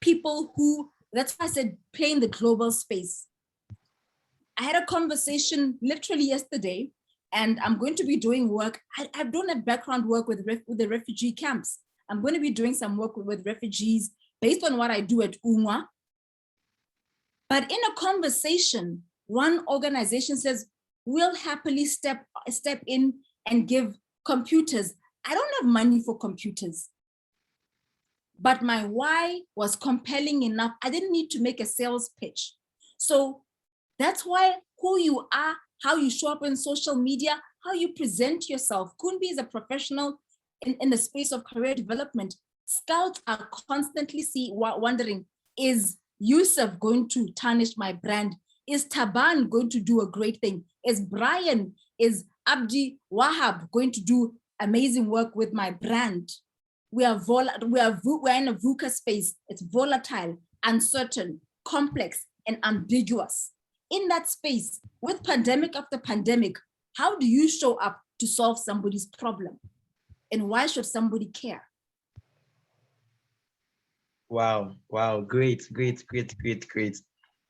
Speaker 3: people who, that's why I said, play in the global space. I had a conversation literally yesterday, and I'm going to be doing work. I don't have background work with the refugee camps. I'm going to be doing some work with refugees based on what I do at UNWA. But in a conversation, one organization says, we'll happily step in and give computers. I don't have money for computers, but my why was compelling enough. I didn't need to make a sales pitch. So that's why who you are, how you show up in social media, how you present yourself. Kumbi is a professional in the space of career development. Scouts are constantly wondering, is Yusuf going to tarnish my brand? Is Taban going to do a great thing? Is Brian, is Abdi Wahab going to do amazing work with my brand? We're in a VUCA space. It's volatile, uncertain, complex, and ambiguous. In that space, with pandemic after pandemic, how do you show up to solve somebody's problem? And why should somebody care?
Speaker 2: Wow, great.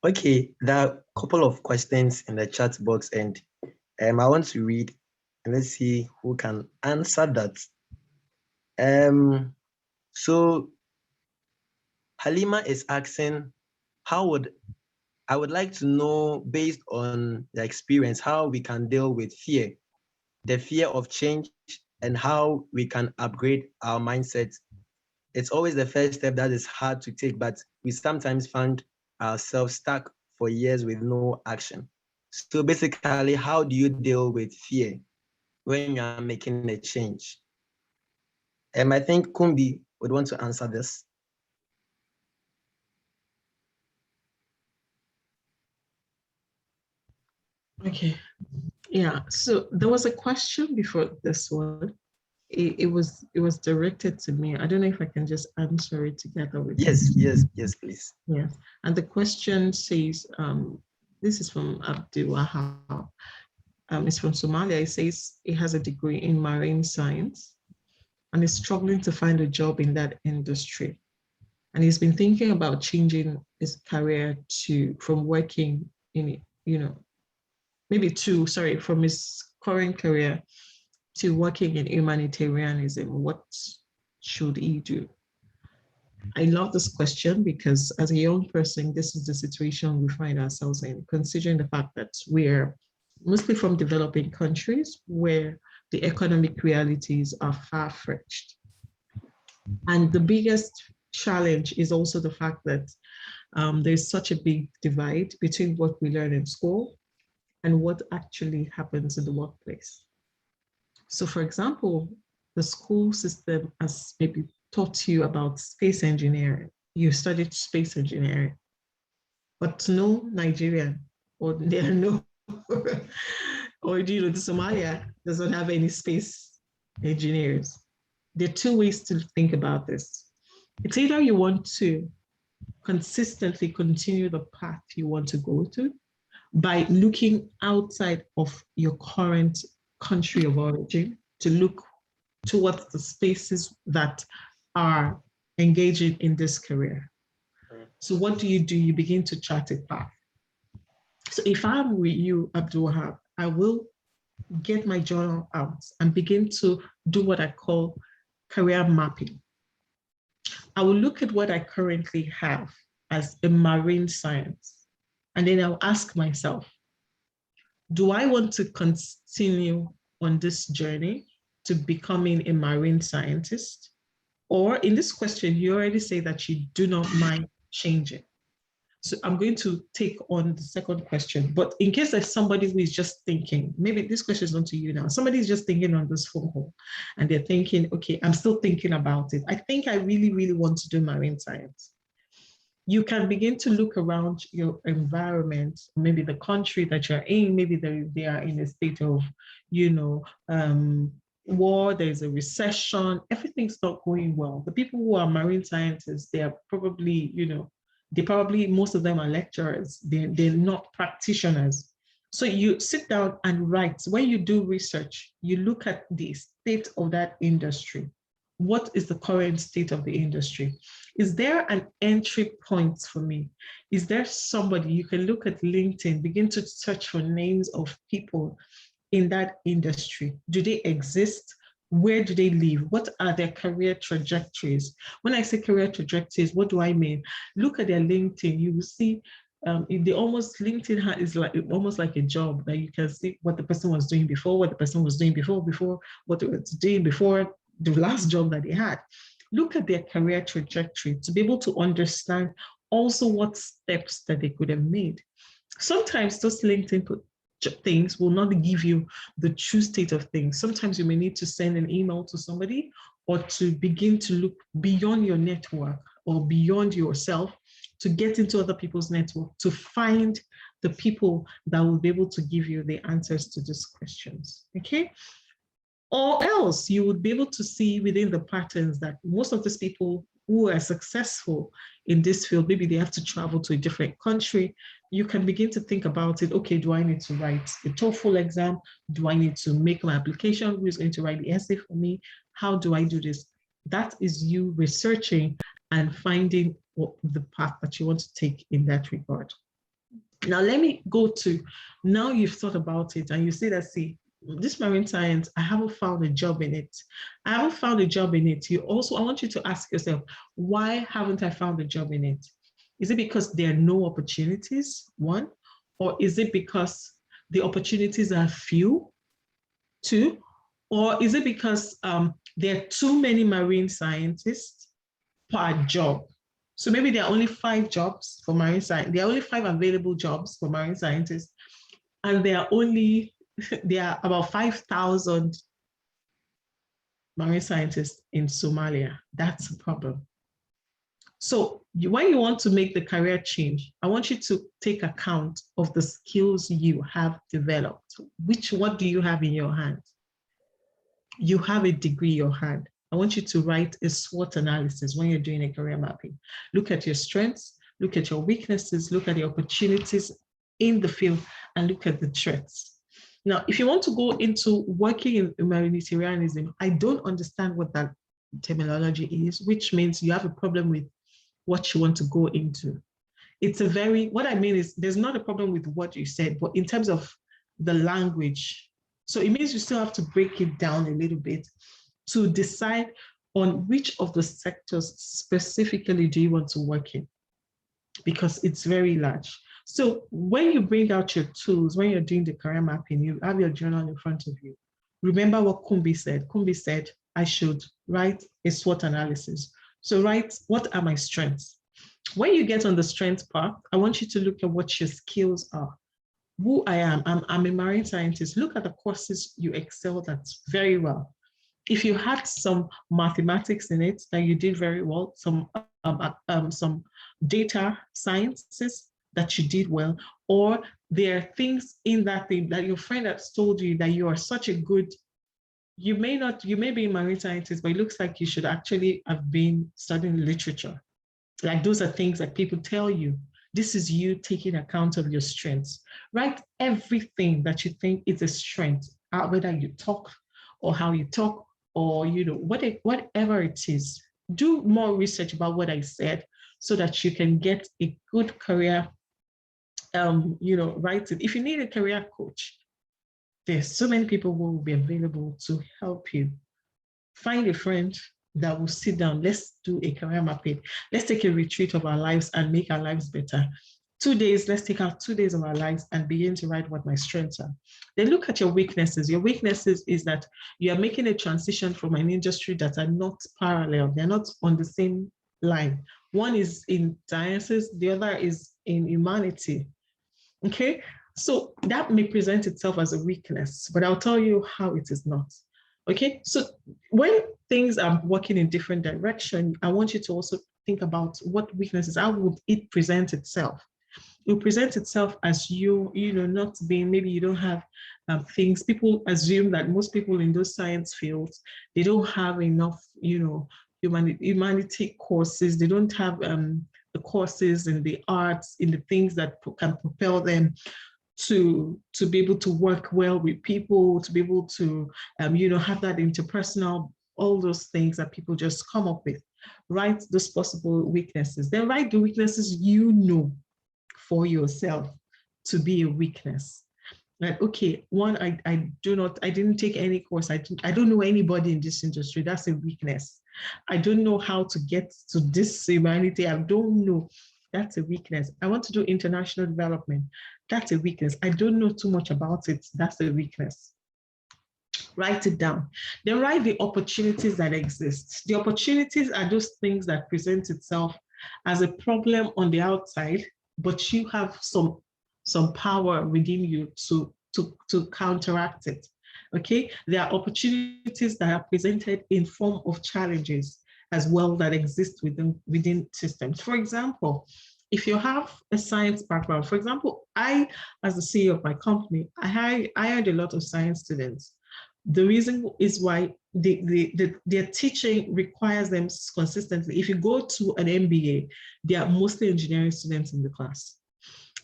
Speaker 2: Okay, there are a couple of questions in the chat box, and I want to read, and let's see who can answer that. So Halima is asking, I would like to know, based on the experience, how we can deal with fear, the fear of change, and how we can upgrade our mindset. It's always the first step that is hard to take, but we sometimes find ourselves stuck for years with no action. So basically, how do you deal with fear when you are making a change? I think Kumbi would want to answer this.
Speaker 1: Okay. Yeah. So there was a question before this one. It was directed to me. I don't know if I can just answer it together with
Speaker 2: Yes, please.
Speaker 1: Yeah. And the question says, this is from Abdi Wahab. It's from Somalia. It says he has a degree in marine science and is struggling to find a job in that industry. And he's been thinking about changing his career from working in, from his current career to working in humanitarianism. What should he do? I love this question because as a young person, this is the situation we find ourselves in, considering the fact that we're mostly from developing countries where the economic realities are far-fetched. And the biggest challenge is also the fact that there's such a big divide between what we learn in school and what actually happens in the workplace. So for example, the school system has maybe taught you about space engineering. You studied space engineering, but no Nigerian, or there are no, or the Somalia doesn't have any space engineers. There are two ways to think about this. It's either you want to consistently continue the path you want to go to by looking outside of your current country of origin to look towards the spaces that are engaging in this career. So what do? You begin to chart a path. So if I'm with you, Abdul-Wahab, I will get my journal out and begin to do what I call career mapping. I will look at what I currently have as a marine science, and then I'll ask myself, do I want to continue on this journey to becoming a marine scientist? Or in this question, you already say that you do not mind changing. So I'm going to take on the second question, but in case there's somebody who is just thinking, maybe this question is not to you now, somebody's just thinking on this phone call and they're thinking, okay, I'm still thinking about it. I think I really, really want to do marine science. You can begin to look around your environment, maybe the country that you're in, maybe they are in a state of, war, there's a recession, everything's not going well. The people who are marine scientists, they are probably, most of them are lecturers. They're not practitioners. So you sit down and write. When you do research, you look at the state of that industry. What is the current state of the industry? Is there an entry point for me? Is there somebody, you can look at LinkedIn, begin to search for names of people in that industry. Do they exist? Where do they live? What are their career trajectories? When I say career trajectories, what do I mean? Look at their LinkedIn. You will see LinkedIn is almost like a job that you can see what the person was doing before, what the person was doing before, what they were doing before the last job that they had. Look at their career trajectory to be able to understand also what steps that they could have made. Sometimes those LinkedIn things will not give you the true state of things. Sometimes you may need to send an email to somebody or to begin to look beyond your network or beyond yourself to get into other people's network to find the people that will be able to give you the answers to these questions, okay? Or else you would be able to see within the patterns that most of these people who are successful in this field, maybe they have to travel to a different country. You can begin to think about it. Okay, do I need to write the TOEFL exam? Do I need to make my application? Who is going to write the essay for me? How do I do this? That is you researching and finding what the path that you want to take in that regard. Now, let me go to, now you've thought about it and you say that, see, this marine science, I haven't found a job in it. I haven't found a job in it. I want you to ask yourself, why haven't I found a job in it? Is it because there are no opportunities, one? Or is it because the opportunities are few, two? Or is it because there are too many marine scientists per job? So maybe there are only 5 jobs for marine science. There are only 5 available jobs for marine there are about 5,000 marine scientists in Somalia. That's a problem. So when you want to make the career change, I want you to take account of the skills you have developed. What do you have in your hand? You have a degree in your hand. I want you to write a SWOT analysis when you're doing a career mapping. Look at your strengths, look at your weaknesses, look at the opportunities in the field, and look at the threats. Now, if you want to go into working in humanitarianism, I don't understand what that terminology is, which means you have a problem with what you want to go into. What I mean is there's not a problem with what you said, but in terms of the language. So it means you still have to break it down a little bit to decide on which of the sectors specifically do you want to work in, because it's very large. So when you bring out your tools, when you're doing the career mapping, you have your journal in front of you. Remember what Kumbi said. Kumbi said, I should write a SWOT analysis. So write, what are my strengths? When you get on the strength part, I want you to look at what your skills are. Who I am, I'm a marine scientist. Look at the courses you excelled at very well. If you had some mathematics in it that you did very well, some data sciences that you did well, or there are things in that thing that your friend has told you that you are such a good, you may be a marine scientist, but it looks like you should actually have been studying literature. Like those are things that people tell you. This is you taking account of your strengths. Write everything that you think is a strength, whether you talk or how you talk, or whatever it is. Do more research about what I said so that you can get a good career. Write it. If you need a career coach, there's so many people who will be available to help you. Find a friend that will sit down. Let's do a career mapping. Let's take a retreat of our lives and make our lives better. 2 days, let's take out 2 days of our lives and begin to write what my strengths are. Then look at your weaknesses. Your weaknesses is that you are making a transition from an industry that are not parallel. They're not on the same line. One is in sciences, the other is in humanity. Okay, so that may present itself as a weakness, but I'll tell you how it is not. Okay, so when things are working in different direction, I want you to also think about what weaknesses, how would it present itself? It will present itself as not being, maybe you don't have things. People assume that most people in those science fields, they don't have enough, humanity courses. They don't have the courses in the arts, in the things that can propel them to be able to work well with people, to be able to, have that interpersonal, all those things that people just come up with. Write those possible weaknesses. Then write the weaknesses for yourself to be a weakness. Like, okay, one, I didn't take any course. I don't know anybody in this industry. That's a weakness. I don't know how to get to this humanity. I don't know. That's a weakness. I want to do international development. That's a weakness. I don't know too much about it. That's a weakness. Write it down. Then write the opportunities that exist. The opportunities are those things that present itself as a problem on the outside, but you have some power within you to counteract it. Okay, there are opportunities that are presented in form of challenges as well that exist within systems. For example, if you have a science background, for example, I, as the CEO of my company, I hired a lot of science students. The reason is why their teaching requires them consistently. If you go to an MBA, they are mostly engineering students in the class.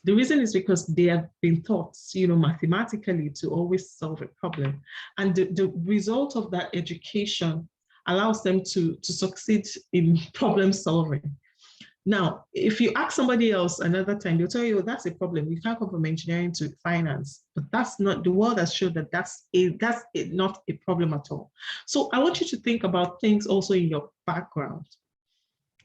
Speaker 1: The reason is because they have been taught, mathematically to always solve a problem. And the result of that education allows them to succeed in problem solving. Now, if you ask somebody else another time, they'll tell you, that's a problem. You can't come from engineering to finance. But that's not, the world has shown that that's not a problem at all. So I want you to think about things also in your background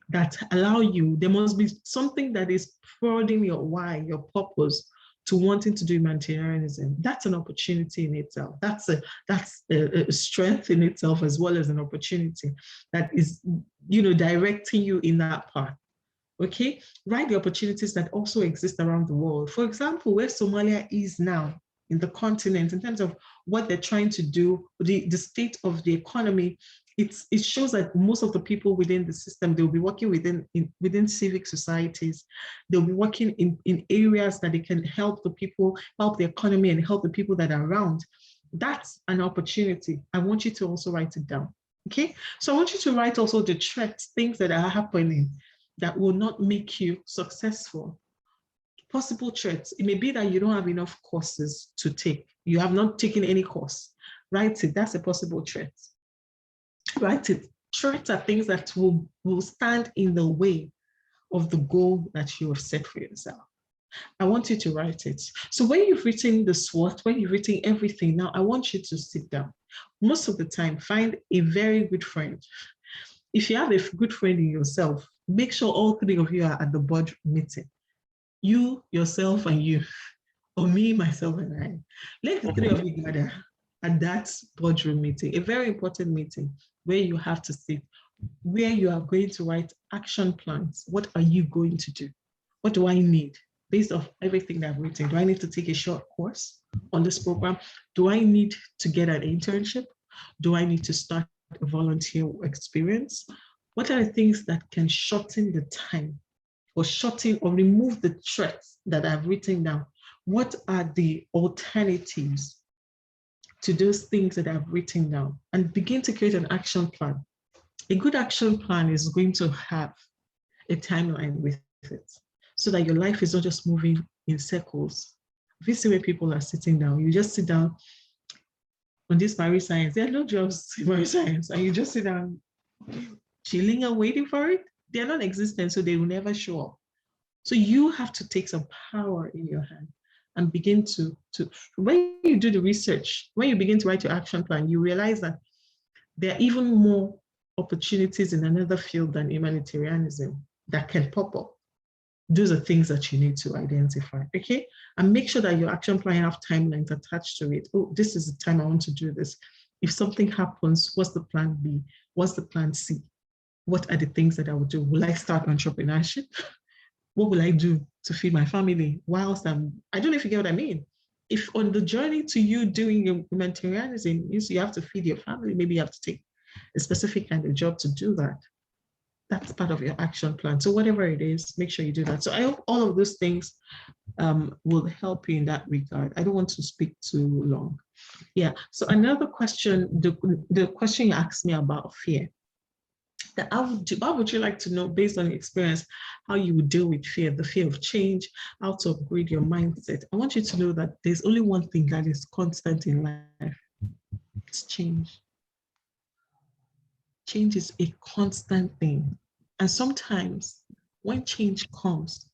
Speaker 1: that allow you, there must be something that is prodding your why, your purpose to wanting to do humanitarianism. That's an opportunity in itself. That's a strength in itself, as well as an opportunity that is, directing you in that path. Okay, write the opportunities that also exist around the world. For example, where Somalia is now in the continent, in terms of what they're trying to do, the state of the economy, it shows that most of the people within the system, they'll be working within civic societies. They'll be working in areas that they can help the people, help the economy, and help the people that are around. That's an opportunity. I want you to also write it down. Okay, so I want you to write also the threats, things that are happening that will not make you successful. Possible threats. It may be that you don't have enough courses to take. You have not taken any course. Write it. That's a possible threat. Write it. Threats are things that will stand in the way of the goal that you have set for yourself. I want you to write it. So when you've written the SWOT, when you've written everything, now I want you to sit down. Most of the time, find a very good friend. If you have a good friend in yourself, make sure all three of you are at the board meeting. You, yourself, and you, or me, myself, and I. Let the three of you gather at that boardroom meeting, a very important meeting where you have to sit. where you are going to write action plans. What are you going to do? What do I need? Based off everything that I've written, do I need to take a short course on this program? Do I need to get an internship? Do I need to start a volunteer experience? What are the things that can shorten the time or shorten or remove the threats that I've written down? What are the alternatives to those things that I've written down? And begin to create an action plan. A good action plan is going to have a timeline with it so that your life is not just moving in circles. If you see where people are sitting down, you just sit down on this marine science. There are no jobs in marine science, and you just sit down chilling and waiting for it. They're non-existent, so they will never show up. So you have to take some power in your hand and begin to when you do the research, when you begin to write your action plan, you realize that there are even more opportunities in another field than humanitarianism that can pop up. Those are things that you need to identify, okay? And make sure that your action plan have timelines attached to it. Oh, this is the time I want to do this. If something happens, what's the plan B? What's the plan C? What are the things that I would do? Will I start entrepreneurship? What will I do to feed my family whilst I don't know if you get what I mean. If on the journey to you doing humanitarianism, you have to feed your family, maybe you have to take a specific kind of job to do that. That's part of your action plan. So whatever it is, make sure you do that. So I hope all of those things will help you in that regard. I don't want to speak too long. Yeah, so another question, the question you asked me about fear. How would you like to know, based on your experience, how you would deal with fear, the fear of change, how to upgrade your mindset? I want you to know that there's only one thing that is constant in life. It's change. Change is a constant thing. And sometimes when change comes,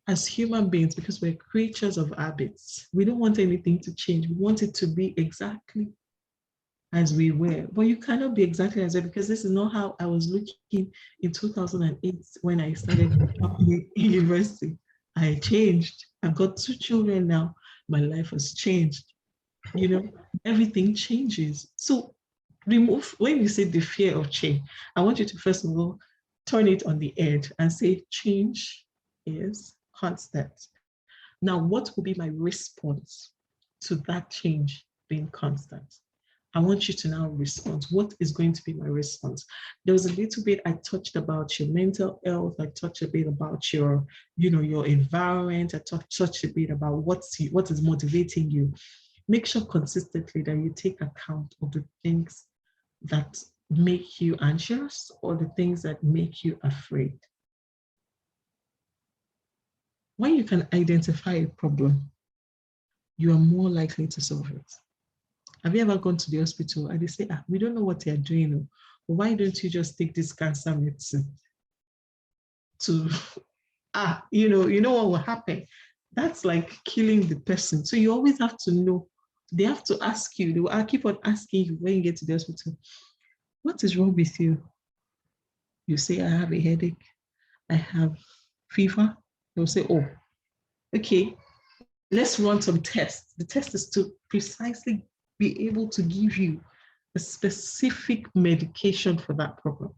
Speaker 1: as human beings, because we're creatures of habits, we don't want anything to change. We want it to be exactly as we were. But you cannot be exactly as well, because this is not how I was looking in 2008 when I started in university. I changed. I've got 2 children now. My life has changed. You know, everything changes. So remove, when you say the fear of change, I want you to first of all turn it on the head and say change is constant. Now, what will be my response to that change being constant? I want you to now respond. What is going to be my response? There was a little bit I touched about your mental health. I touched a bit about your, your environment. I touched a bit about what is motivating you. Make sure consistently that you take account of the things that make you anxious or the things that make you afraid. When you can identify a problem, you are more likely to solve it. Have you ever gone to the hospital and they say, we don't know what they're doing, but why don't you just take this cancer medicine to, you know what will happen? That's like killing the person. So you always have to know. They have to ask you, they will keep on asking you when you get to the hospital, what is wrong with you? You say, I have a headache, I have fever. They'll say, oh, okay, let's run some tests. The test is to precisely be able to give you a specific medication for that problem.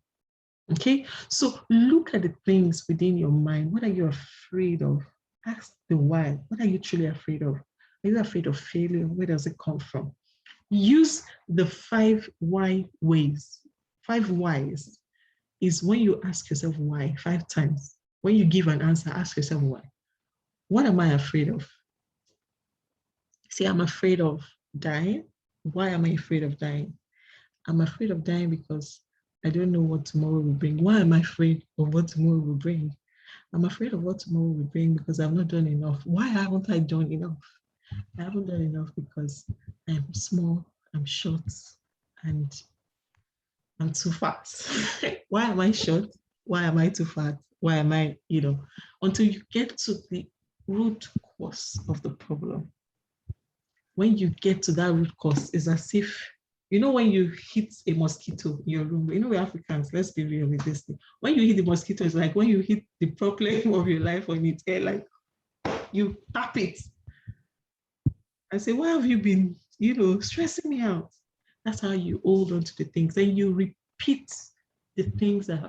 Speaker 1: Okay, so look at the things within your mind. What are you afraid of? Ask the why. What are you truly afraid of? Are you afraid of failure? Where does it come from? Use the 5 why ways. 5 whys is when you ask yourself why 5 times. When you give an answer, ask yourself why. What am I afraid of? Say, I'm afraid of dying. Why am I afraid of dying? I'm afraid of dying because I don't know what tomorrow will bring. Why am I afraid of what tomorrow will bring? I'm afraid of what tomorrow will bring because I've not done enough. Why haven't I done enough? I haven't done enough because I'm small, I'm short, and I'm too fat. Why am I short? Why am I too fat? Why am I, until you get to the root cause of the problem. When you get to that root cause, it's as if, when you hit a mosquito in your room, we're Africans, let's be real with this thing. When you hit the mosquito, it's like when you hit the problem of your life on its head, like you tap it and say, why have you been, stressing me out? That's how you hold on to the things. Then you repeat the things that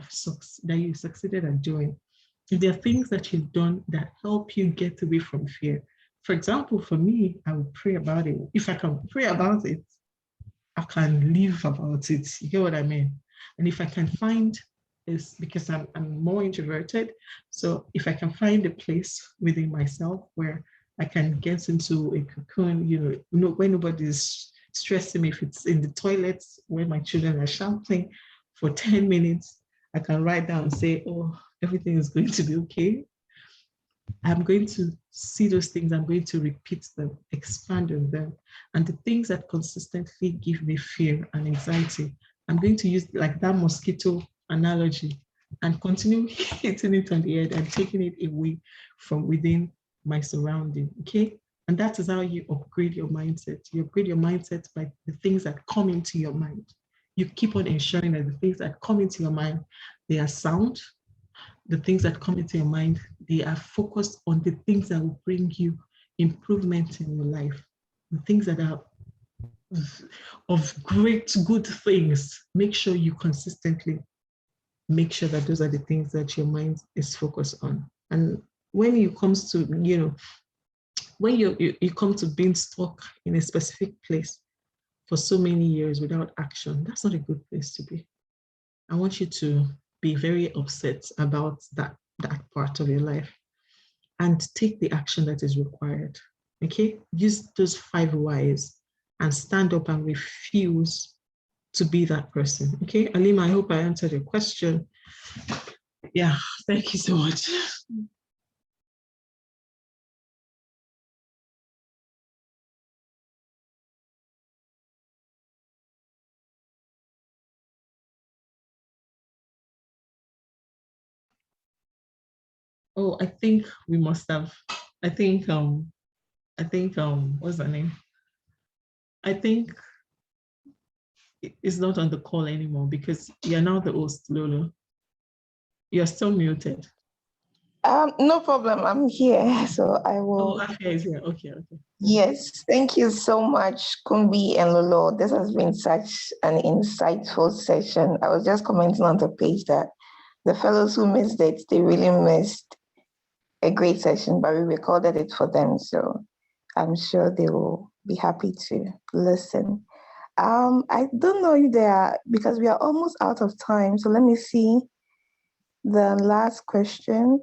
Speaker 1: that you succeeded at doing. If there are things that you've done that help you get away from fear. For example, for me, I would pray about it. If I can pray about it, I can live about it. You get what I mean? And if I can find this, because I'm more introverted, so if I can find a place within myself where I can get into a cocoon, you know, where nobody's stressing me, if it's in the toilets where my children are shouting for 10 minutes, I can write down and say, oh, everything is going to be okay. I'm going to see those things, I'm going to repeat them, expand on them. And the things that consistently give me fear and anxiety, I'm going to use like that mosquito analogy and continue hitting it on the head and taking it away from within my surrounding, okay? And that is how you upgrade your mindset. You upgrade your mindset by the things that come into your mind. You keep on ensuring that the things that come into your mind, they are sound. The things that come into your mind, they are focused on the things that will bring you improvement in your life. The things that are of great good things. Make sure you consistently make sure that those are the things that your mind is focused on. And when it comes to, you know, when you come to being stuck in a specific place for so many years without action, that's not a good place to be. I want you to be very upset about that part of your life and take the action that is required, okay? Use those 5 whys and stand up and refuse to be that person, okay? Alima, I hope I answered your question. Yeah, thank you so much. Oh, I think we must have, I think, what's her name? I think it's not on the call anymore because you're now the host, Lulu. You're still muted.
Speaker 6: No problem. I'm here, so I will.
Speaker 1: Oh, Afia is here. Okay, okay.
Speaker 6: Yes, thank you so much, Kumbi and Lolo. This has been such an insightful session. I was just commenting on the page that the fellows who missed it, they really missed a great session, but we recorded it for them, so I'm sure they will be happy to listen. I don't know if they are, because we are almost out of time, so let me see the last question.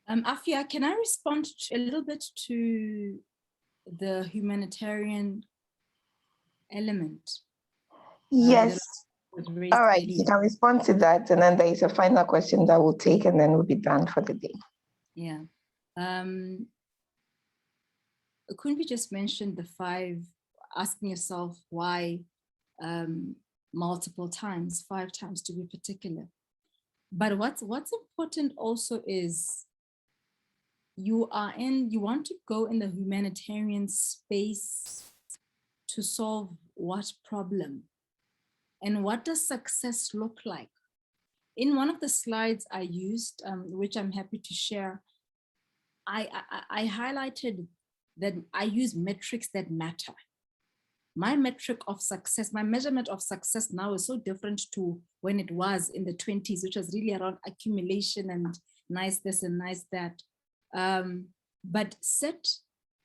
Speaker 3: Afia, can I respond a little bit to the humanitarian element?
Speaker 6: Yes. All right, you can respond to that, and then there is a final question that we'll take, and then we'll be done for the day.
Speaker 3: Yeah. Couldn't we just mention the 5, asking yourself why multiple times, 5 times to be particular. But what's important also is you want to go in the humanitarian space to solve what problem? And what does success look like? In one of the slides I used, which I'm happy to share, I highlighted that I use metrics that matter. My metric of success, my measurement of success now is so different to when it was in the 20s, which was really around accumulation and nice this and nice that. But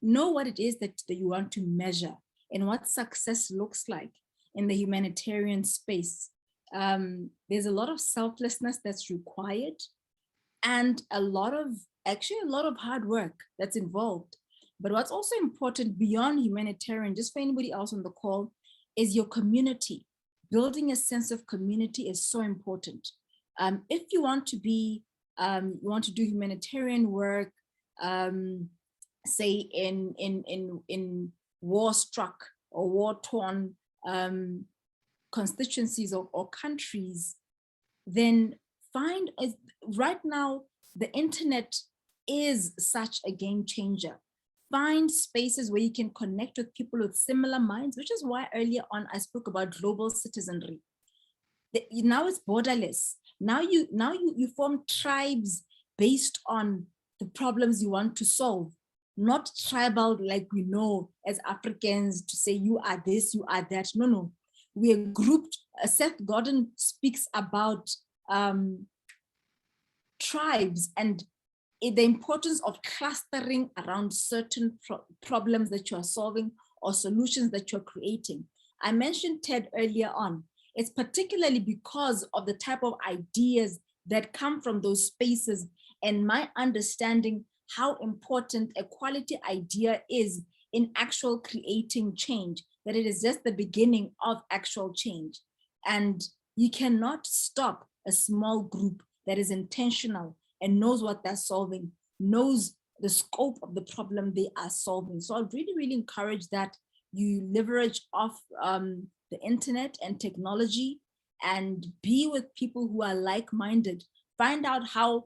Speaker 3: know what it is that you want to measure and what success looks like in the humanitarian space. There's a lot of selflessness that's required and a lot of hard work that's involved. But what's also important beyond humanitarian, just for anybody else on the call, is your community. Building a sense of community is so important. If you want to be, you want to do humanitarian work, say in war-struck or war-torn constituencies or countries, then right now, the internet is such a game changer. Find spaces where you can connect with people with similar minds, which is why earlier on I spoke about global citizenry. Now it's borderless. Now you form tribes based on the problems you want to solve, not tribal like we know as Africans to say you are this, you are that. No. We are grouped Seth Godin speaks about tribes and the importance of clustering around certain problems that you are solving or solutions that you're creating. I mentioned TED earlier on. It's particularly because of the type of ideas that come from those spaces and my understanding how important a quality idea is in actual creating change, that it is just the beginning of actual change. And you cannot stop a small group that is intentional and knows what they're solving, knows the scope of the problem they are solving. So I really, really encourage that you leverage off the internet and technology and be with people who are like-minded. Find out how,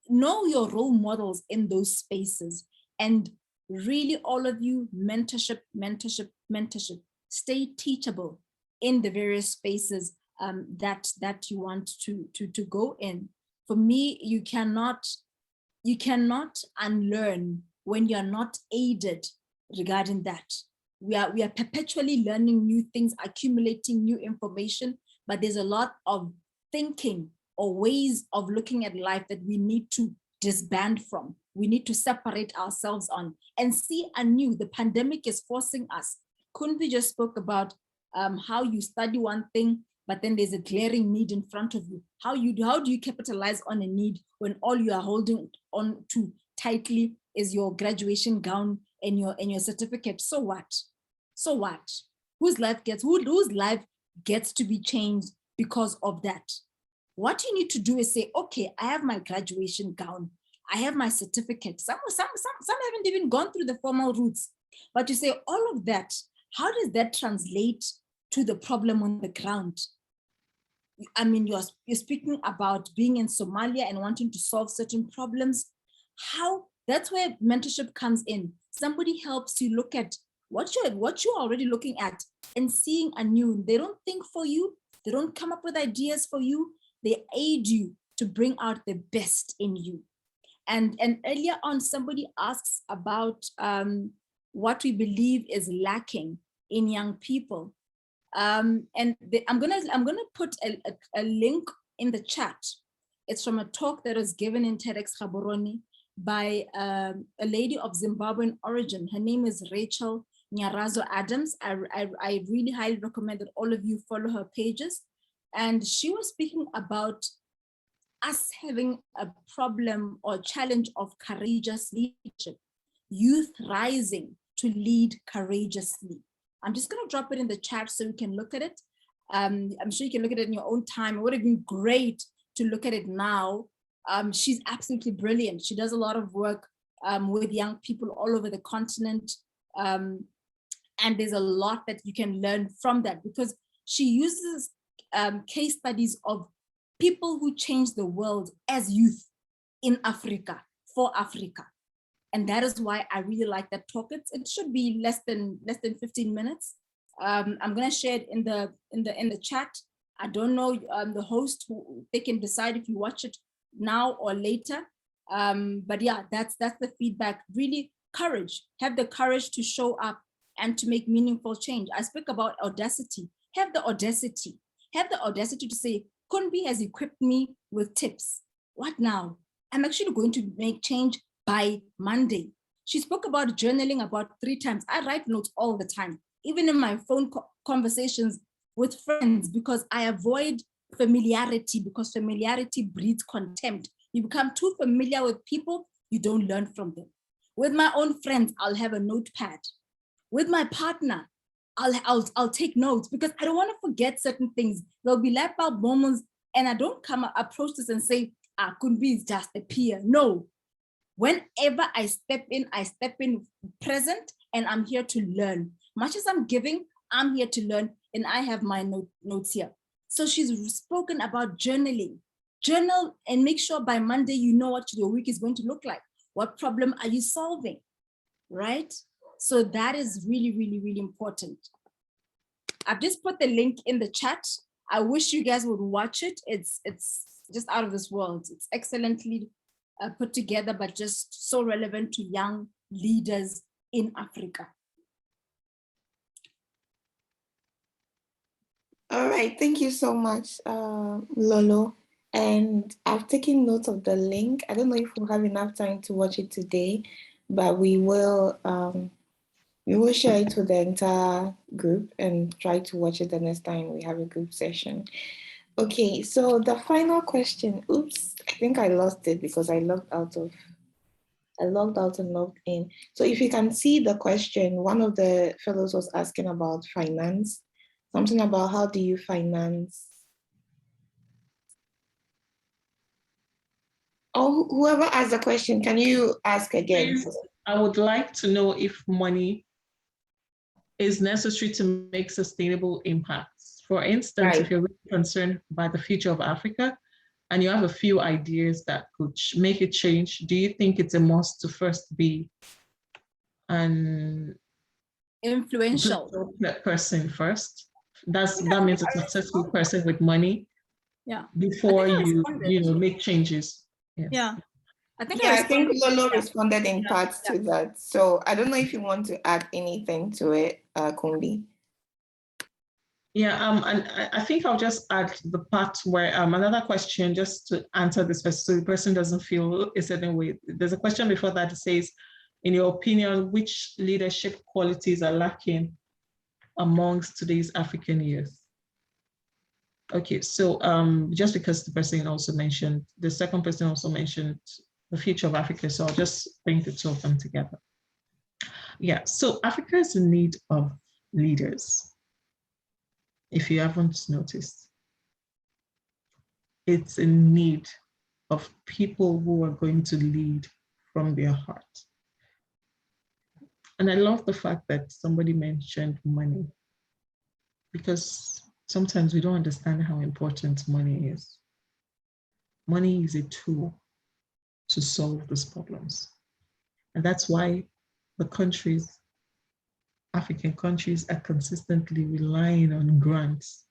Speaker 3: know your role models in those spaces, and really all of you, mentorship, mentorship, mentorship. Stay teachable in the various spaces that you want to go in. For me, you cannot unlearn when you're not aided regarding that. We are perpetually learning new things, accumulating new information, but there's a lot of thinking or ways of looking at life that we need to disband from. We need to separate ourselves on and see anew. The pandemic is forcing us. Kunvi just spoke about how you study one thing, but then there's a glaring need in front of you. How do you capitalize on a need when all you are holding on to tightly is your graduation gown and your certificate? So what? So what? Whose life gets to be changed because of that? What you need to do is say, okay, I have my graduation gown, I have my certificate. Some haven't even gone through the formal routes, but you say all of that, how does that translate to the problem on the ground? I mean, you're speaking about being in Somalia and wanting to solve certain problems. How? That's where mentorship comes in. Somebody helps you look at what you're already looking at and seeing anew. They don't think for you. They don't come up with ideas for you. They aid you to bring out the best in you. And earlier on, somebody asks about what we believe is lacking in young people. I'm gonna put a link in the chat. It's from a talk that was given in TEDx Gaborone by a lady of Zimbabwean origin. Her name is Rachel Nyarazo Adams. I really highly recommend that all of you follow her pages. And she was speaking about us having a problem or challenge of courageous leadership, youth rising to lead courageously. I'm just going to drop it in the chat so you can look at it. I'm sure you can look at it in your own time. It would have been great to look at it now. She's absolutely brilliant. She does a lot of work with young people all over the continent. And there's a lot that you can learn from that because she uses case studies of people who changed the world as youth in Africa, for Africa. And that is why I really like that talk. It should be less than 15 minutes. I'm gonna share it in the chat. I don't know the host, they can decide if you watch it now or later. But yeah, that's the feedback. Really courage, have the courage to show up and to make meaningful change. I speak about audacity. Have the audacity to say, Kunbi has equipped me with tips. What now? I'm actually going to make change by Monday. She spoke about journaling about 3 times. I write notes all the time, even in my phone conversations with friends, because I avoid familiarity, because familiarity breeds contempt. You become too familiar with people, you don't learn from them. With my own friends, I'll have a notepad. With my partner, I'll take notes because I don't want to forget certain things. There'll be light bulb moments and I don't approach this and say, Kunbi is just a peer. No. Whenever I step in present and I'm here to learn. Much as I'm giving, I'm here to learn and I have my notes here. So she's spoken about journaling. Journal and make sure by Monday you know what your week is going to look like. What problem are you solving, right? So that is really, really, really important. I've just put the link in the chat. I wish you guys would watch it. It's just out of this world. It's excellently put together, but just so relevant to young leaders in Africa.
Speaker 6: All right, thank you so much, Lolo. And I've taken note of the link. I don't know if we'll have enough time to watch it today, but we will share it with the entire group and try to watch it the next time we have a group session. Okay, so the final question, oops, I think I lost it because I logged out and logged in. So if you can see the question, one of the fellows was asking about finance, something about how do you finance? Oh, whoever asked the question, can you ask again?
Speaker 1: I would like to know if money is necessary to make sustainable impacts. For instance,
Speaker 6: Right.
Speaker 1: if you're really concerned by the future of Africa and you have a few ideas that could make a change, do you think it's a must to first be an
Speaker 3: Influential.
Speaker 1: person first? That means a successful person with money.
Speaker 3: Yeah.
Speaker 1: Before you make changes.
Speaker 3: Yeah. I think
Speaker 6: Lolo responded in parts to that. So I don't know if you want to add anything to it, Kumbi.
Speaker 1: Yeah, and I think I'll just add the part where another question just to answer this person so the person doesn't feel a certain way. There's a question before that says, in your opinion, which leadership qualities are lacking amongst today's African youth? Okay, so just because the person also mentioned, the second person also mentioned the future of Africa, so I'll just bring the two of them together. Yeah, so Africa is in need of leaders. If you haven't noticed, it's in need of people who are going to lead from their heart. And I love the fact that somebody mentioned money, because sometimes we don't understand how important money is. Money is a tool to solve these problems. And that's why the countries, African countries, are consistently relying on grants,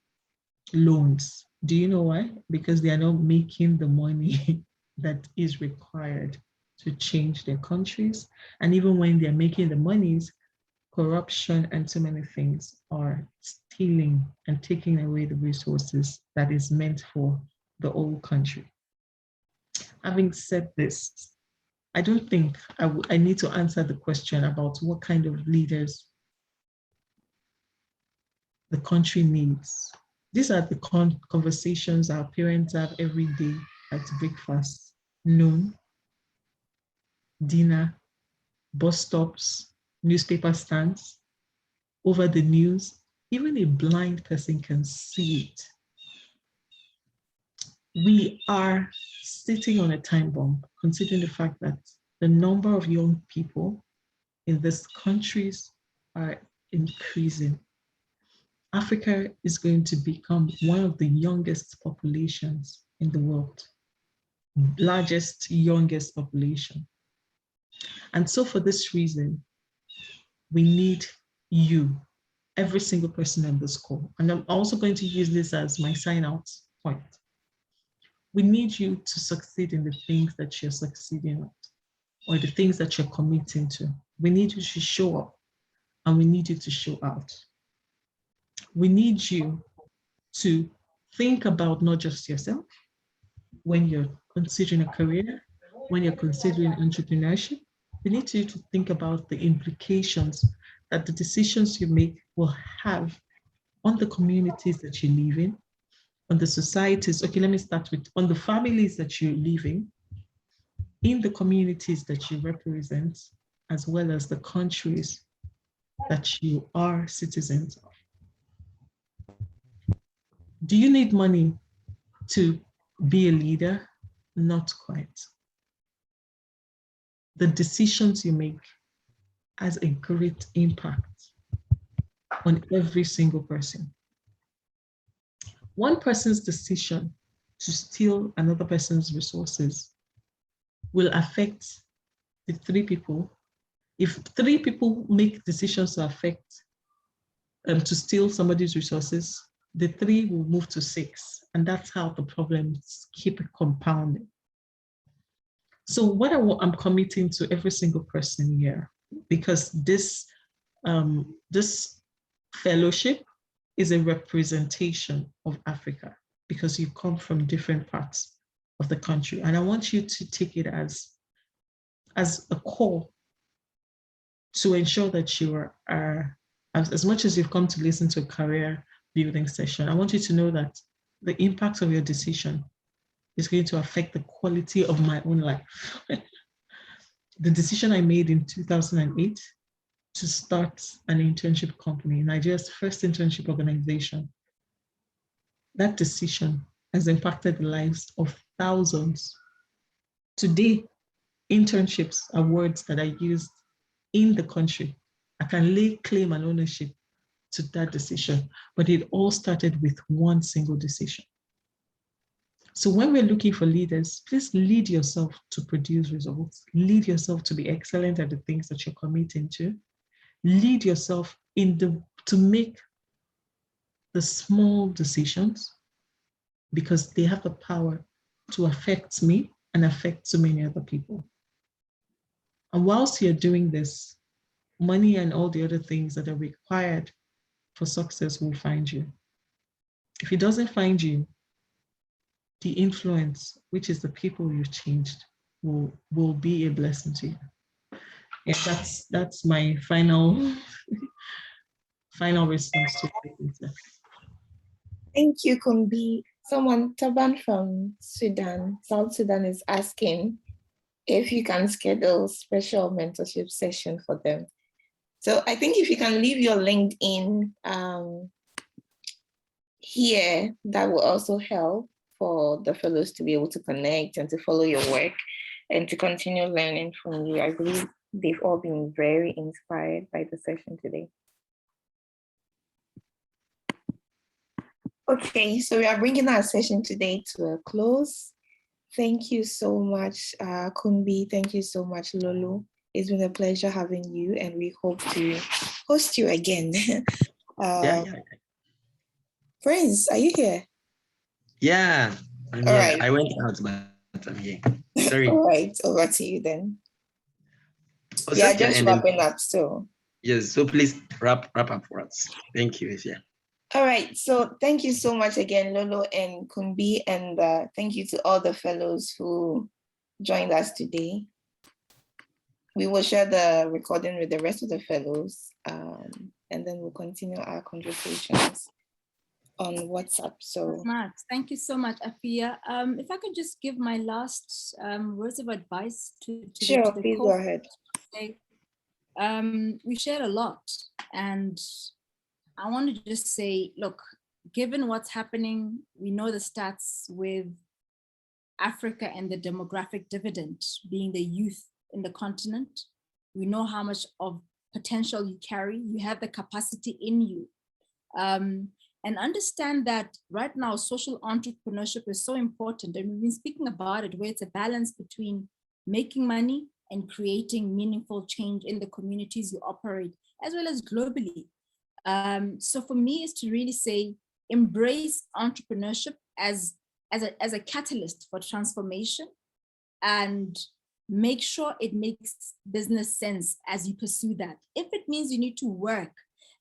Speaker 1: loans. Do you know why? Because they are not making the money that is required to change their countries. And even when they're making the monies, corruption and so many things are stealing and taking away the resources that is meant for the whole country. Having said this, I don't think I need to answer the question about what kind of leaders the country needs. These are the conversations our parents have every day at breakfast, noon, dinner, bus stops, newspaper stands, over the news. Even a blind person can see it. We are sitting on a time bomb, considering the fact that the number of young people in these countries are increasing. Africa is going to become one of the youngest populations in the world, largest, youngest population. And so for this reason, we need you, every single person on this call. And I'm also going to use this as my sign out point. We need you to succeed in the things that you're succeeding at, or the things that you're committing to. We need you to show up, and we need you to show out. We need you to think about not just yourself when you're considering a career, when you're considering entrepreneurship. We need you to think about the implications that the decisions you make will have on the communities that you live in, on the societies. Okay, let me start with on the families that you live in the communities that you represent, as well as the countries that you are citizens of. Do you need money to be a leader? Not quite. The decisions you make has a great impact on every single person. One person's decision to steal another person's resources will affect the three people. If three people make decisions to affect, to steal somebody's resources, the three will move to 6, and that's how the problems keep compounding. So what I'm committing to every single person here, because this fellowship is a representation of Africa because you come from different parts of the country. And I want you to take it as a call to ensure that you are as much as you've come to listen to a career building session, I want you to know that the impact of your decision is going to affect the quality of my own life. The decision I made in 2008 to start an internship company, Nigeria's first internship organization, that decision has impacted the lives of thousands. Today, internships are words that are used in the country. I can lay claim and ownership to that decision, but it all started with one single decision. So when we're looking for leaders, please lead yourself to produce results. Lead yourself to be excellent at the things that you're committing to. Lead yourself to make the small decisions because they have the power to affect me and affect so many other people. And whilst you're doing this, money and all the other things that are required for success will find you. If it doesn't find you, the influence, which is the people you've changed, will be a blessing to you. Yeah, that's my final response to it.
Speaker 6: Thank you, Kumbi. Someone, Taban from Sudan, South Sudan, is asking if you can schedule special mentorship session for them. So I think if you can leave your LinkedIn here, that will also help for the fellows to be able to connect and to follow your work and to continue learning from you. I believe they've all been very inspired by the session today. Okay, so we are bringing our session today to a close. Thank you so much, Kumbi. Thank you so much, Lolo. It's been a pleasure having you, and we hope to host you again.
Speaker 2: Yeah.
Speaker 6: Prince, are you here?
Speaker 2: Yeah, I'm
Speaker 6: All
Speaker 2: here.
Speaker 6: right.
Speaker 2: I went out, but I'm here. Sorry.
Speaker 6: All right, over to you then.
Speaker 2: Oh,
Speaker 6: Yeah,
Speaker 2: Sophia,
Speaker 6: just
Speaker 2: and then-
Speaker 6: wrapping up, so.
Speaker 2: Yes, so please wrap up for us. Thank you, Ifya.
Speaker 6: All right, so thank you so much again, Lolo and Kumbi, and thank you to all the fellows who joined us today. We will share the recording with the rest of the fellows, and then we'll continue our conversations on WhatsApp. So
Speaker 3: Thank you so much, Afia. If I could just give my last words of advice to
Speaker 6: sure,
Speaker 3: the
Speaker 6: please go ahead.
Speaker 3: We shared a lot, and I want to just say, look, given what's happening, we know the stats with Africa and the demographic dividend being the youth in the continent. We know how much of potential you carry. You have the capacity in you. And understand that right now, social entrepreneurship is so important. And we've been speaking about it, where it's a balance between making money and creating meaningful change in the communities you operate, as well as globally. So for me, is to really say, embrace entrepreneurship as a catalyst for transformation, and make sure it makes business sense as you pursue that. If it means you need to work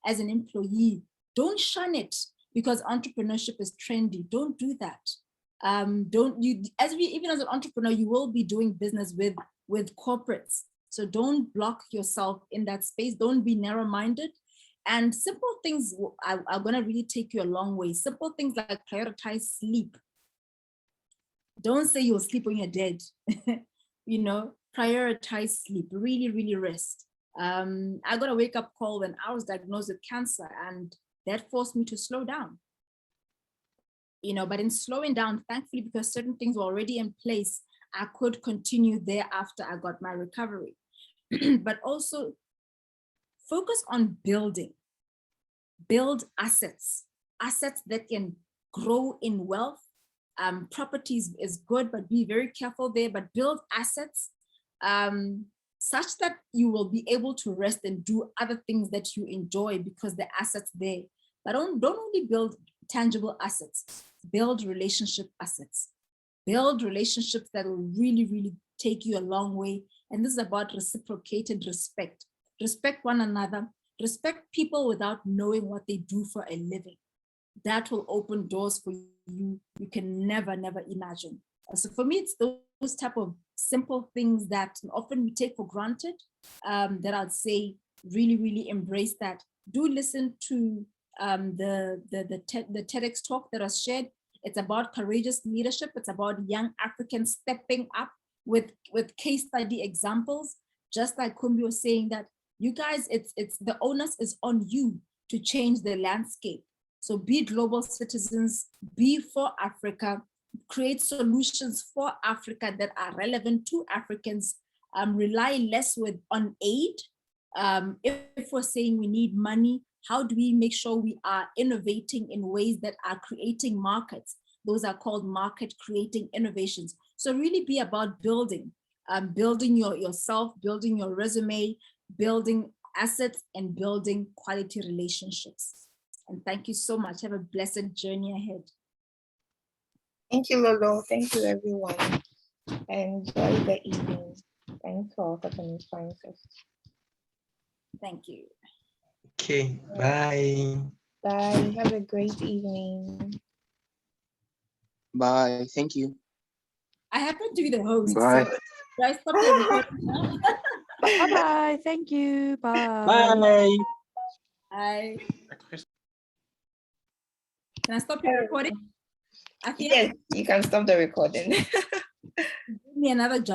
Speaker 3: as an employee, don't shun it because entrepreneurship is trendy. Don't do that. Even as an entrepreneur, you will be doing business with corporates. So don't block yourself in that space. Don't be narrow-minded. And simple things are going to really take you a long way. Simple things like prioritize sleep. Don't say you'll sleep when you're dead. Prioritize sleep, really, really rest. I got a wake-up call when I was diagnosed with cancer, and that forced me to slow down. But in slowing down, thankfully, because certain things were already in place, I could continue thereafter I got my recovery. But also focus on build assets that can grow in wealth. Properties is good, but be very careful there, but build assets such that you will be able to rest and do other things that you enjoy because the assets there. But don't only build tangible assets, build relationship assets. Build relationships that will really, really take you a long way. And this is about reciprocated respect. Respect one another, respect people without knowing what they do for a living. that will open doors for you can never imagine. So for me, it's those type of simple things that often we take for granted, that I'd say really embrace that. Do listen to the TEDx talk that was shared. It's about courageous leadership. It's about young Africans stepping up with case study examples. Just like Kumbi was saying, that you guys, it's the onus is on you to change the landscape. So be global citizens, be for Africa, create solutions for Africa that are relevant to Africans, rely less on aid. If we're saying we need money, how do we make sure we are innovating in ways that are creating markets? Those are called market creating innovations. So really be about building yourself, building your resume, building assets, and building quality relationships. And thank you so much. Have a blessed journey ahead.
Speaker 6: Thank you, Lolo. Thank you, everyone. Enjoy the evening. Thanks for such an inspiring session.
Speaker 3: Thank you.
Speaker 2: Okay, bye.
Speaker 6: Bye. Have a great evening.
Speaker 4: Bye. Thank you.
Speaker 3: I happen to be the host.
Speaker 4: Bye.
Speaker 3: So do I stop the recording now?
Speaker 5: Bye-bye. Thank you. Bye.
Speaker 2: Bye.
Speaker 3: Can I stop the recording?
Speaker 6: Yes, you can stop the recording.
Speaker 3: Give me another job.